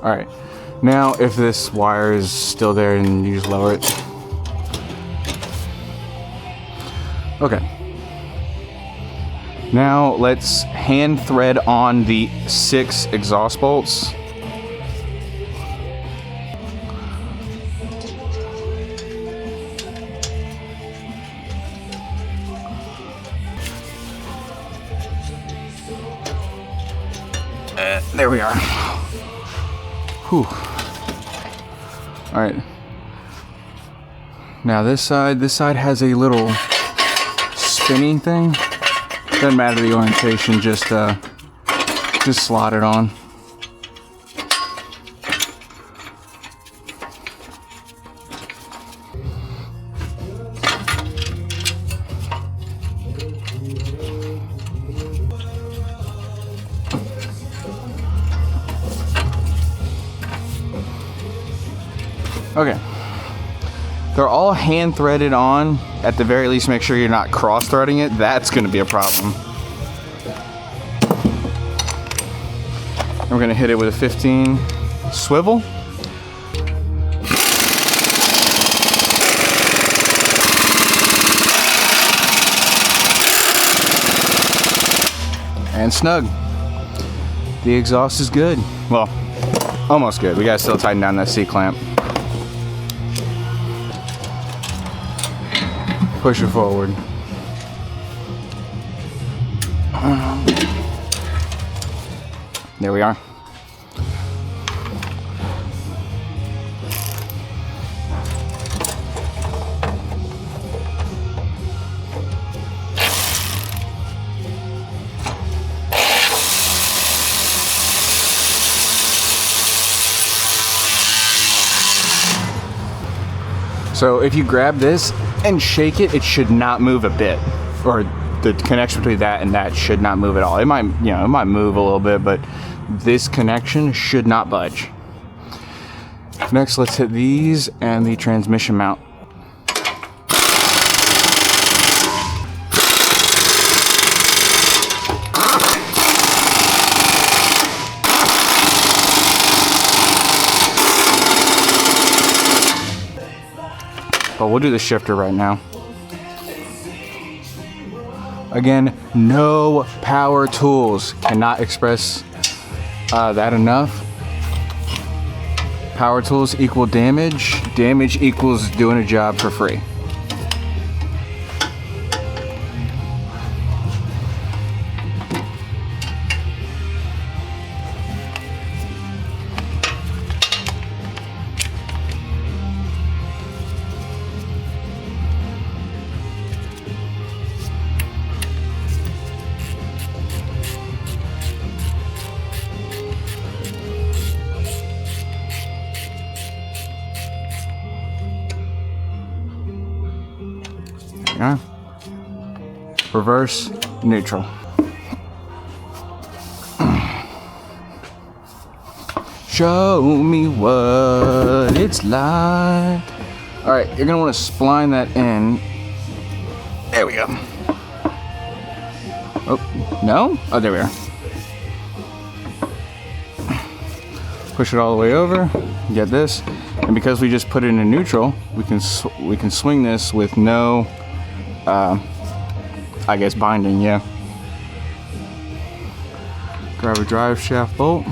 All right, now if this wire is still there and you just lower it. Okay. Now let's hand thread on the 6 exhaust bolts. There we are. Whew. All right. Now this side has a little spinning thing. Doesn't matter the orientation, just slot it on. Okay, they're all hand threaded on. At the very least, make sure you're not cross threading it. That's going to be a problem. And we're going to hit it with a 15 swivel. And snug. The exhaust is good. Well, almost good. We got to still tighten down that C-clamp. Push it forward. There we are. So if you grab this and shake it, it should not move a bit, or the connection between that and that should not move at all. It might, it might move a little bit, but this connection should not budge. Next, let's hit these and the transmission mount. But we'll do the shifter right now. Again, no power tools. Cannot express that enough. Power tools equal damage. Damage equals doing a job for free. Yeah. Reverse, neutral. Show me what it's like. All right, you're gonna want to spline that in. There we go. Oh, no? Oh, there we are. Push it all the way over. Get this, and because we just put it in neutral, we can swing this with no. I guess binding, yeah. Grab a drive shaft bolt,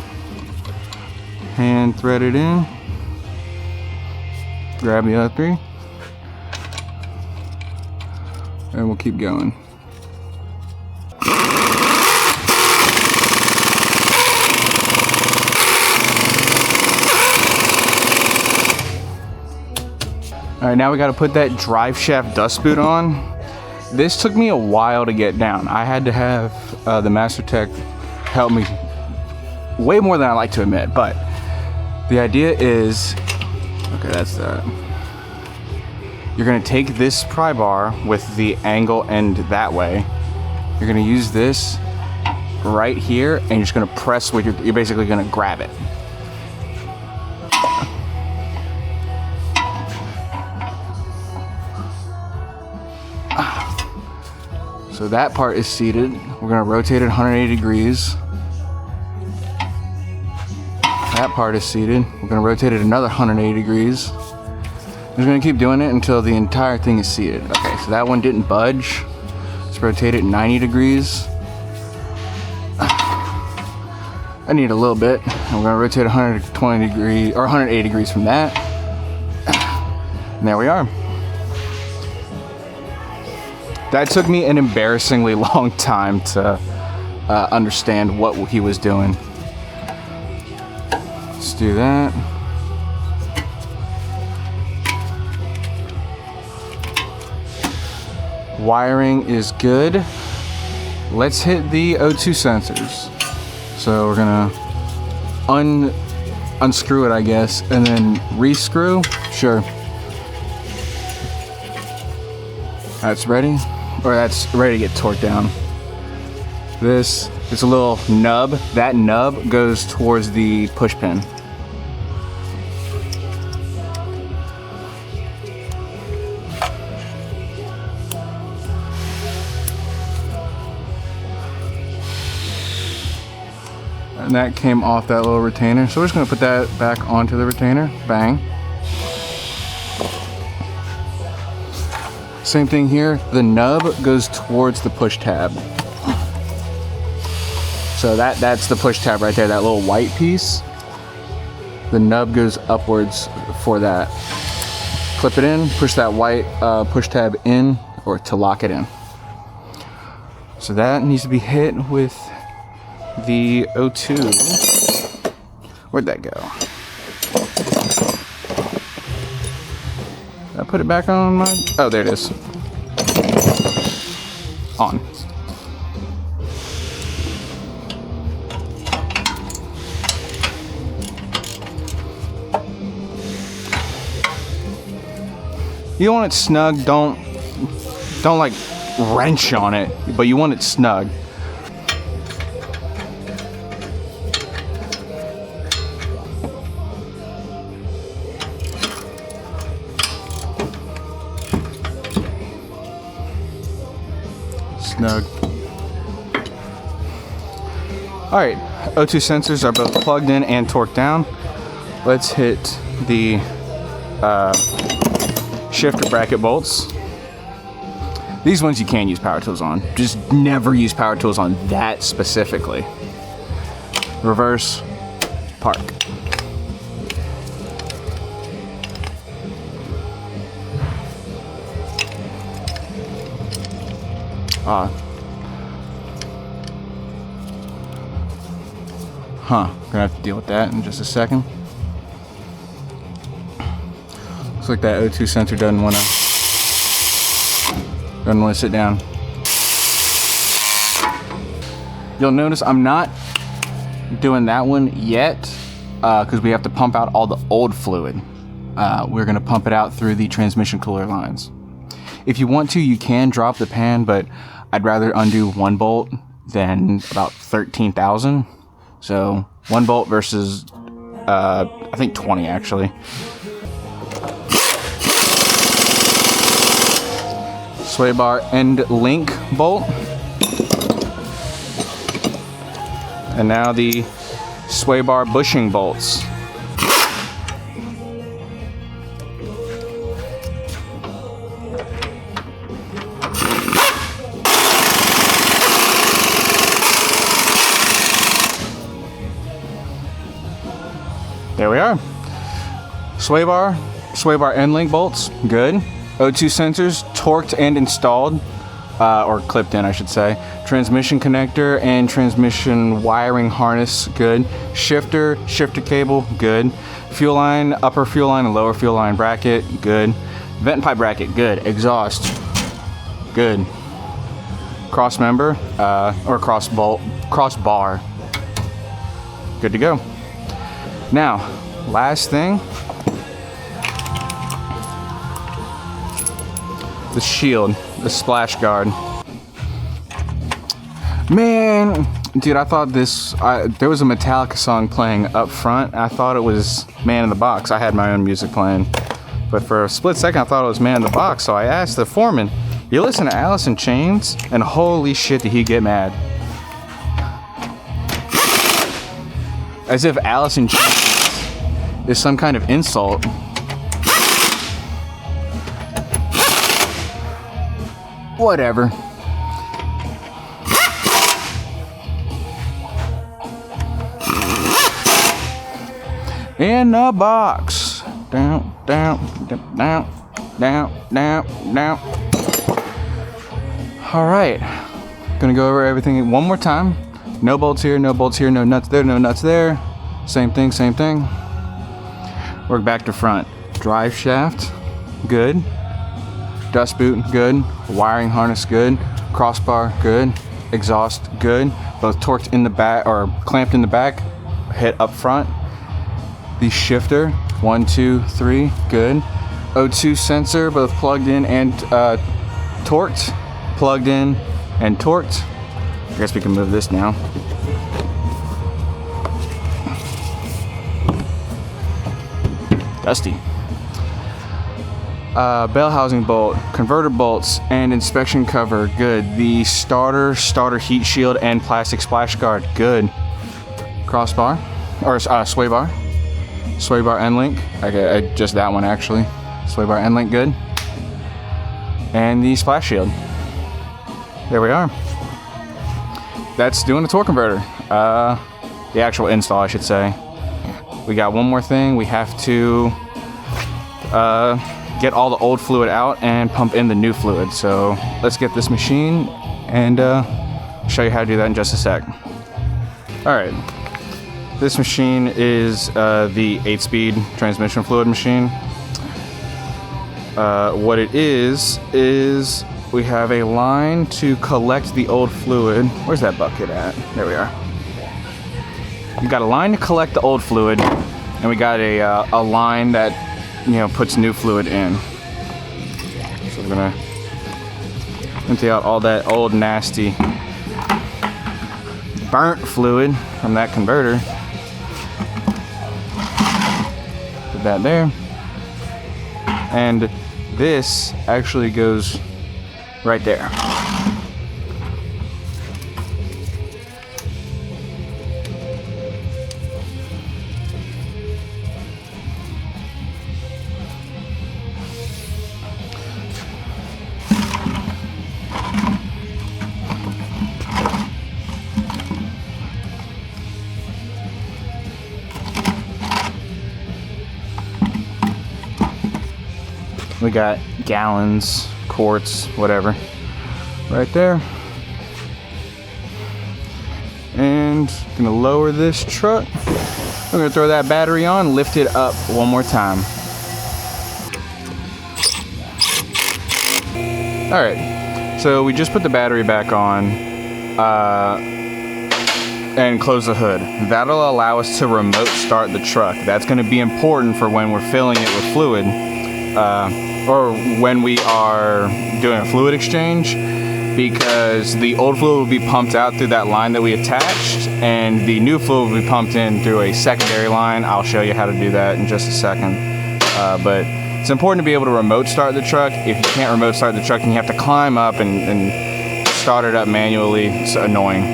hand thread it in, grab the other 3, and we'll keep going. All right, now we got to put that drive shaft dust boot on. This took me a while to get down. I had to have the Master Tech help me way more than I like to admit, but the idea is, okay, that's that. You're gonna take this pry bar with the angle end that way. You're gonna use this right here, and you're just gonna press with you're basically gonna grab it. So that part is seated. We're gonna rotate it 180 degrees. That part is seated. We're gonna rotate it another 180 degrees. We're gonna keep doing it until the entire thing is seated. Okay, so that one didn't budge. Let's rotate it 90 degrees. I need a little bit. And we're gonna rotate 120 degrees or 180 degrees from that. And there we are. That took me an embarrassingly long time to understand what he was doing. Let's do that. Wiring is good. Let's hit the O2 sensors. So we're gonna unscrew it, I guess, and then rescrew. Sure. That's ready. Or that's ready to get torqued down. This is a little nub. That nub goes towards the push pin. And that came off that little retainer. So we're just gonna put that back onto the retainer. Bang. Same thing here, the nub goes towards the push tab. So that's the push tab right there, that little white piece. The nub goes upwards for that. Clip it in, push that white push tab in, or to lock it in. So that needs to be hit with the O2. Where'd that go? Did I put it back on my... Oh, there it is. On. You want it snug, don't like wrench on it, but you want it snug. Snug. All right, O2 sensors are both plugged in and torqued down. Let's hit the shifter bracket bolts. These ones you can use power tools on. Just never use power tools on that specifically. Reverse, park. Gonna have to deal with that in just a second. Looks like that O2 sensor doesn't want to sit down. You'll notice I'm not doing that one yet because we have to pump out all the old fluid. We're gonna pump it out through the transmission cooler lines. If you want to, you can drop the pan, but I'd rather undo one bolt than about 13,000. So 1 bolt versus, I think 20 actually. Sway bar end link bolt. And now the sway bar bushing bolts. There we are. Sway bar end link bolts, good. O2 sensors torqued and installed, or clipped in I should say. Transmission connector and transmission wiring harness, good. Shifter cable, good. Fuel line, upper fuel line and lower fuel line bracket, good. Vent and pipe bracket, good. Exhaust, good. Cross member, or cross bar, good to go. Now, last thing, the shield, the splash guard. Man, dude, I thought there was a Metallica song playing up front. I thought it was Man in the Box. I had my own music playing. But for a split second, I thought it was Man in the Box. So I asked the foreman, you listen to Alice in Chains? And holy shit, did he get mad. As if Alice in Chains is some kind of insult. Whatever. In the box. Down, down, down, down, down, down. All right. Gonna go over everything one more time. No bolts here, no bolts here, no nuts there, no nuts there. Same thing, same thing. Work back to front. Drive shaft, good. Dust boot, good. Wiring harness, good. Crossbar, good. Exhaust, good. Both torqued in the back, or clamped in the back, hit up front. The shifter, 1, 2, 3, good. O2 sensor, both plugged in and torqued. Plugged in and torqued. I guess we can move this now. Dusty. Bell housing bolt, converter bolts, and inspection cover, good. The starter heat shield, and plastic splash guard, good. Crossbar, or sway bar. Sway bar end link, okay, just that one actually. Sway bar end link, good. And the splash shield. There we are. That's doing the torque converter. The actual install, I should say. We got one more thing. We have to get all the old fluid out and pump in the new fluid. So let's get this machine and show you how to do that in just a sec. All right. This machine is the 8-speed transmission fluid machine. What it is we have a line to collect the old fluid. Where's that bucket at? There we are. We got a line to collect the old fluid, and we got a line that, you know, puts new fluid in. So we're gonna empty out all that old nasty burnt fluid from that converter. Put that there. And this actually goes right there. We got gallons, quarts, whatever, right there. And gonna lower this truck. I'm gonna throw that battery on, lift it up one more time. All right, so we just put the battery back on and close the hood. That'll allow us to remote start the truck. That's gonna be important for when we're filling it with fluid. Or when we are doing a fluid exchange, because the old fluid will be pumped out through that line that we attached, and the new fluid will be pumped in through a secondary line. I'll show you how to do that in just a second. But it's important to be able to remote start the truck. If you can't remote start the truck and you have to climb up and start it up manually, it's annoying.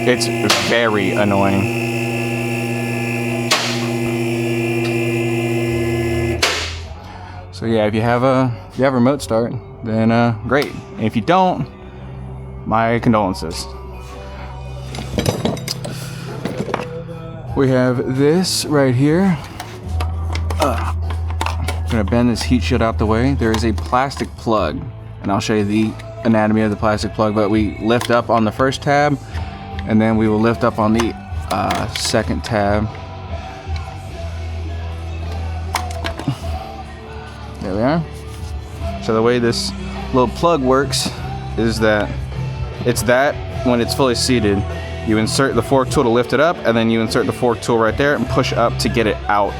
It's very annoying. So yeah, if you have remote start, then great. If you don't, my condolences. We have this right here. I'm gonna bend this heat shield out the way. There is a plastic plug, and I'll show you the anatomy of the plastic plug, but we lift up on the first tab, and then we will lift up on the second tab. There we are. So the way this little plug works is that it's that when it's fully seated, you insert the fork tool to lift it up, and then you insert the fork tool right there and push up to get it out.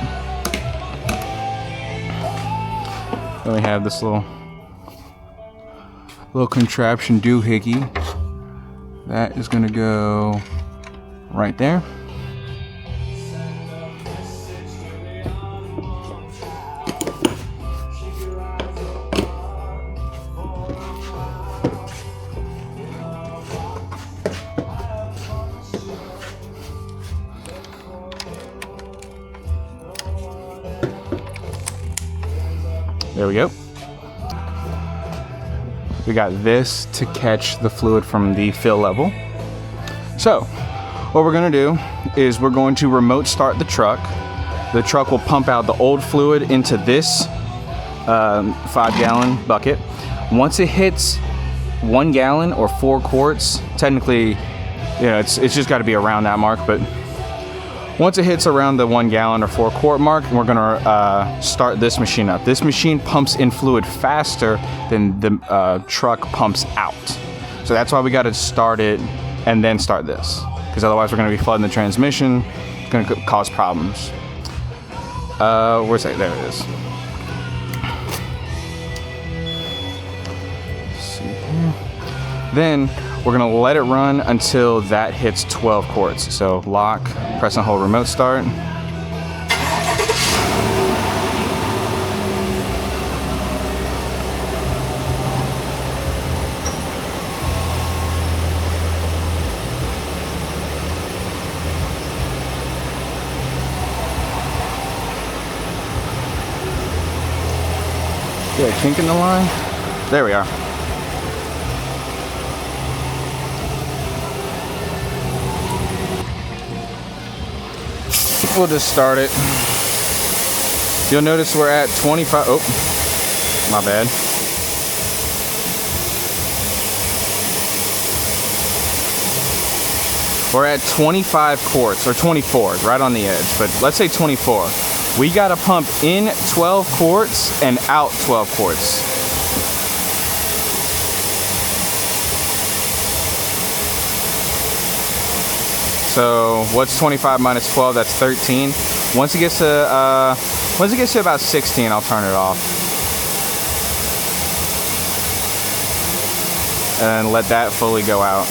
Then we have this little contraption doohickey that is gonna go right there. There we go. We got this to catch the fluid from the fill level. So, what we're gonna do is we're going to remote start the truck. The truck will pump out the old fluid into this 5-gallon bucket. Once it hits 1 gallon or 4 quarts, technically, you know, it's just got to be around that mark, but once it hits around the 1 gallon or 4 quart mark, we're gonna start this machine up. This machine pumps in fluid faster than the truck pumps out. So that's why we gotta start it and then start this, because otherwise we're gonna be flooding the transmission. It's gonna cause problems. Where's that? There it is. Let's see here. Then we're gonna let it run until that hits 12 quarts. So lock, press and hold remote start. Is there a kink in the line? There we are. We'll just start it. You'll notice we're at 25. Oh, my bad. We're at 25 quarts, or 24, right on the edge, but let's say 24. We gotta pump in 12 quarts and out 12 quarts. So what's 25 minus 12? That's 13. Once it gets to about 16, I'll turn it off and let that fully go out.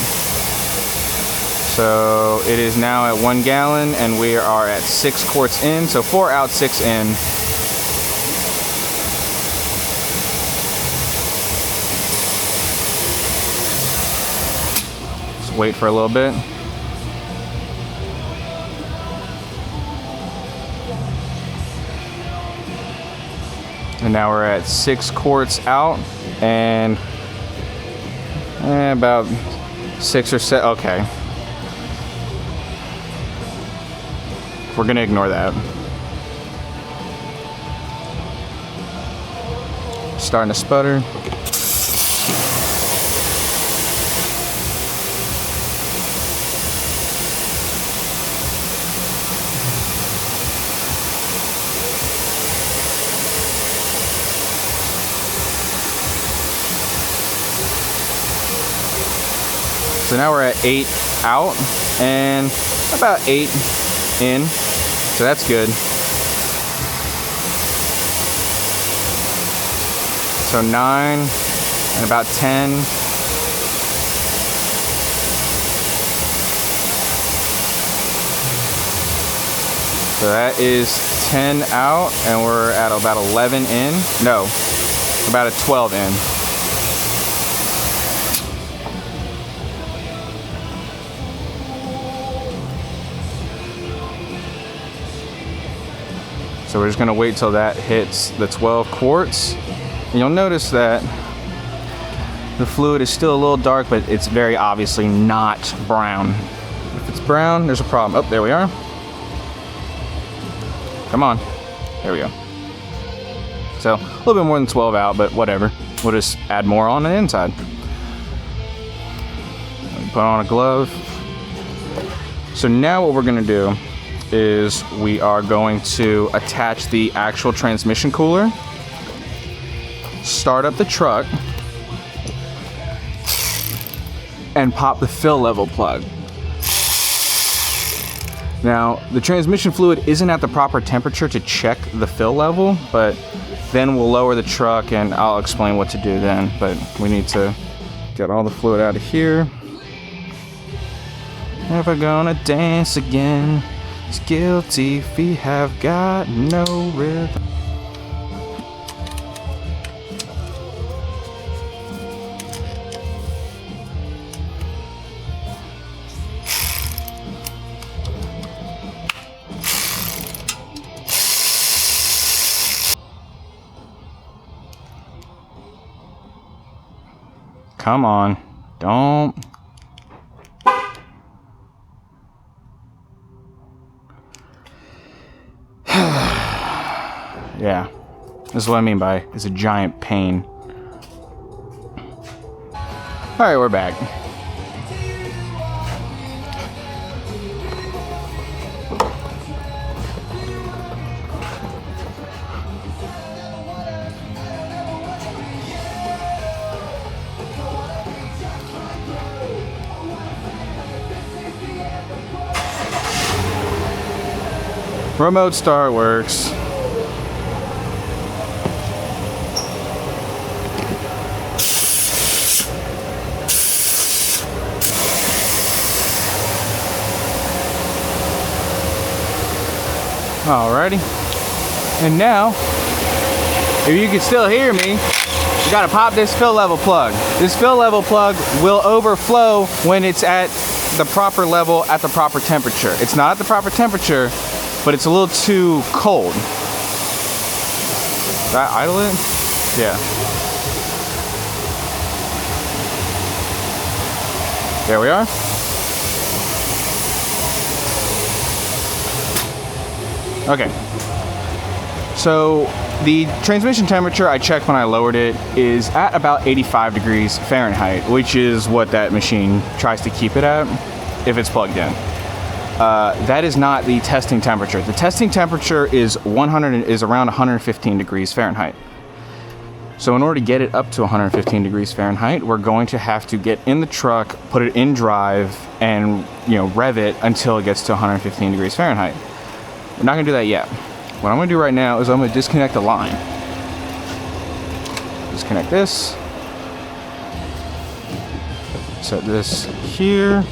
So it is now at 1 gallon, and we are at 6 quarts in. So 4 out, 6 in. Just wait for a little bit. And now we're at 6 quarts out, and about 6 or 7. Okay. We're gonna ignore that. Starting to sputter. So now we're at 8 out and about 8 in. So that's good. So 9 and about 10. So that is 10 out, and we're at about 11 in. No, about a 12 in. So we're just gonna wait till that hits the 12 quarts. And you'll notice that the fluid is still a little dark, but it's very obviously not brown. If it's brown, there's a problem. Oh, there we are. Come on. There we go. So a little bit more than 12 out, but whatever. We'll just add more on the inside. Put on a glove. So now what we're gonna do is we are going to attach the actual transmission cooler. start up the truck and pop the fill level plug. Now, the transmission fluid isn't at the proper temperature to check the fill level, but then we'll lower the truck and I'll explain what to do then. But we need to get all the fluid out of here. Never gonna dance again. It's guilty feet have got no rhythm. Come on, don't. Yeah, this is what I mean by it's a giant pain. All right, we're back. Remote start works. Alrighty. And now, if you can still hear me, you gotta pop this fill level plug. This fill level plug will overflow when it's at the proper level at the proper temperature. It's not at the proper temperature, but it's a little too cold. Did I idle it? Yeah. There we are. Okay. So the transmission temperature I checked when I lowered it is at about 85 degrees Fahrenheit, which is what that machine tries to keep it at if it's plugged in. That is not the testing temperature. The testing temperature is around 115 degrees Fahrenheit. So in order to get it up to 115 degrees Fahrenheit, we're going to have to get in the truck, put it in drive, and rev it until it gets to 115 degrees Fahrenheit. We're not gonna do that yet. What I'm gonna do right now is I'm gonna disconnect the line. Disconnect this. Set this here.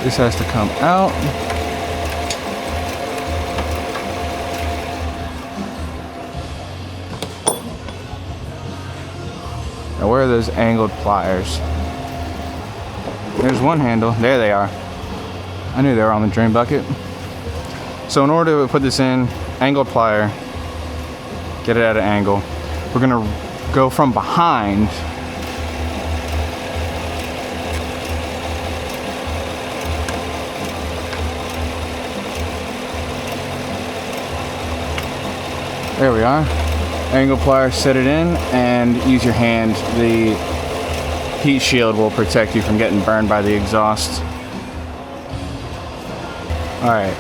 This has to come out. Now where are those angled pliers? There's one handle. There they are. I knew they were on the drain bucket. So in order to put this in, angled plier, get it at an angle. We're gonna go from behind. There we are. Angle plier, set it in, and use your hand. The heat shield will protect you from getting burned by the exhaust. Alright,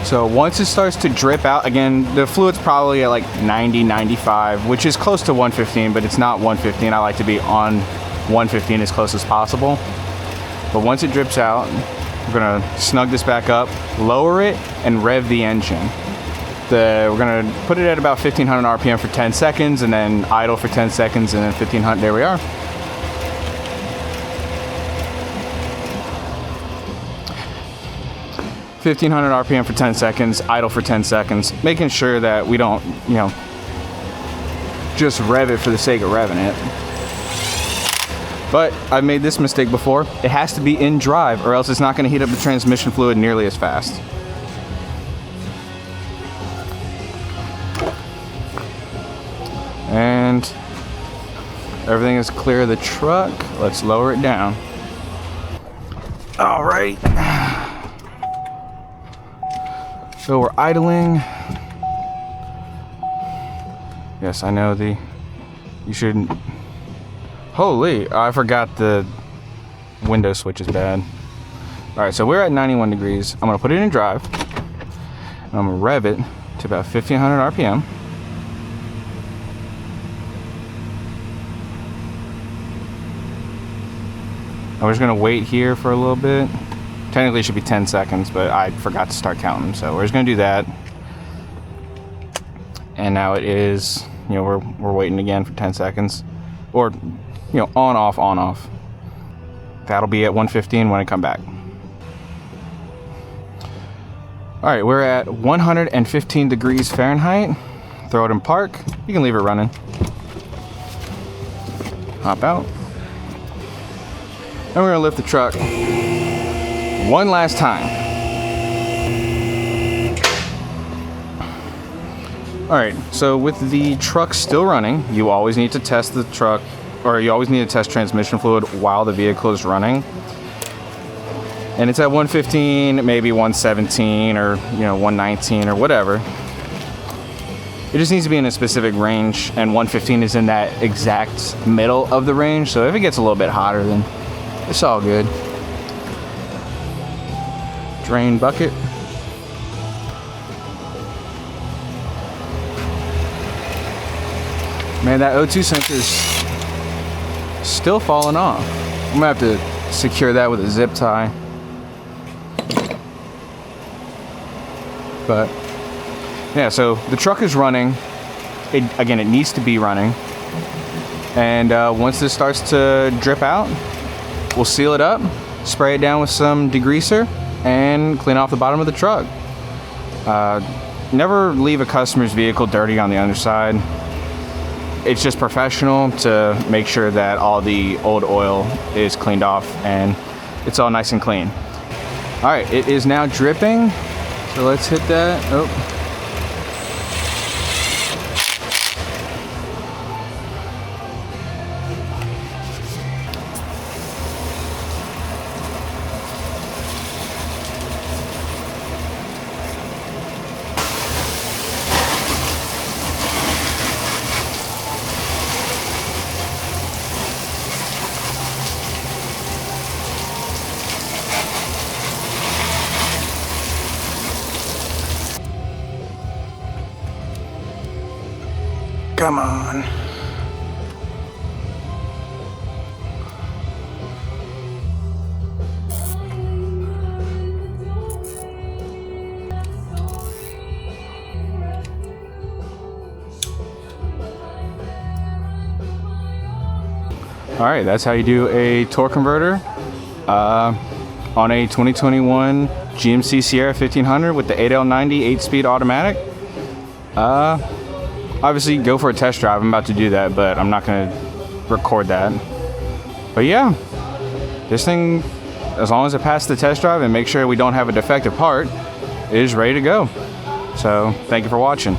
so once it starts to drip out, again, the fluid's probably at like 90, 95, which is close to 115, but it's not 115. I like to be on 115 as close as possible. But once it drips out, we're gonna snug this back up, lower it, and rev the engine. We're gonna put it at about 1500 RPM for 10 seconds and then idle for 10 seconds and then 1500, there we are. (1500 RPM for 10 seconds, idle for 10 seconds, making sure that we don't, just rev it for the sake of revving it. But I've made this mistake before. It has to be in drive or else it's not gonna heat up the transmission fluid nearly as fast. And everything is clear of the truck. Let's lower it down. All right. So we're idling. Yes, I know you shouldn't. Holy, I forgot the window switch is bad. All right, so we're at 91 degrees. I'm gonna put it in drive. And I'm gonna rev it to about 1500 RPM. I'm just gonna wait here for a little bit. Technically it should be 10 seconds, but I forgot to start counting. So we're just gonna do that. And now it is, you know, we're waiting again for 10 seconds. Or, you know, on, off, on, off. That'll be at 115 when I come back. All right, we're at 115 degrees Fahrenheit. Throw it in park. You can leave it running. Hop out. And we're gonna lift the truck one last time. All right, so with the truck still running, you always need to test the truck, or you always need to test transmission fluid while the vehicle is running. And it's at 115, maybe 117, or 119 or whatever. It just needs to be in a specific range, and 115 is in that exact middle of the range. So if it gets a little bit hotter, then it's all good. Drain bucket. Man, that O2 sensor's still falling off. I'm gonna have to secure that with a zip tie. But yeah, so the truck is running. Again, it needs to be running. And once this starts to drip out, we'll seal it up, spray it down with some degreaser, and clean off the bottom of the truck. Never leave a customer's vehicle dirty on the underside. It's just professional to make sure that all the old oil is cleaned off and it's all nice and clean. All right, it is now dripping. So let's hit that. Oh. Come on. All right, that's how you do a torque converter on a 2021 GMC Sierra 1500 with the 8L90 8-speed automatic. Obviously, go for a test drive. I'm about to do that, but I'm not going to record that. But yeah, this thing, as long as it passes the test drive and make sure we don't have a defective part, is ready to go. So, thank you for watching.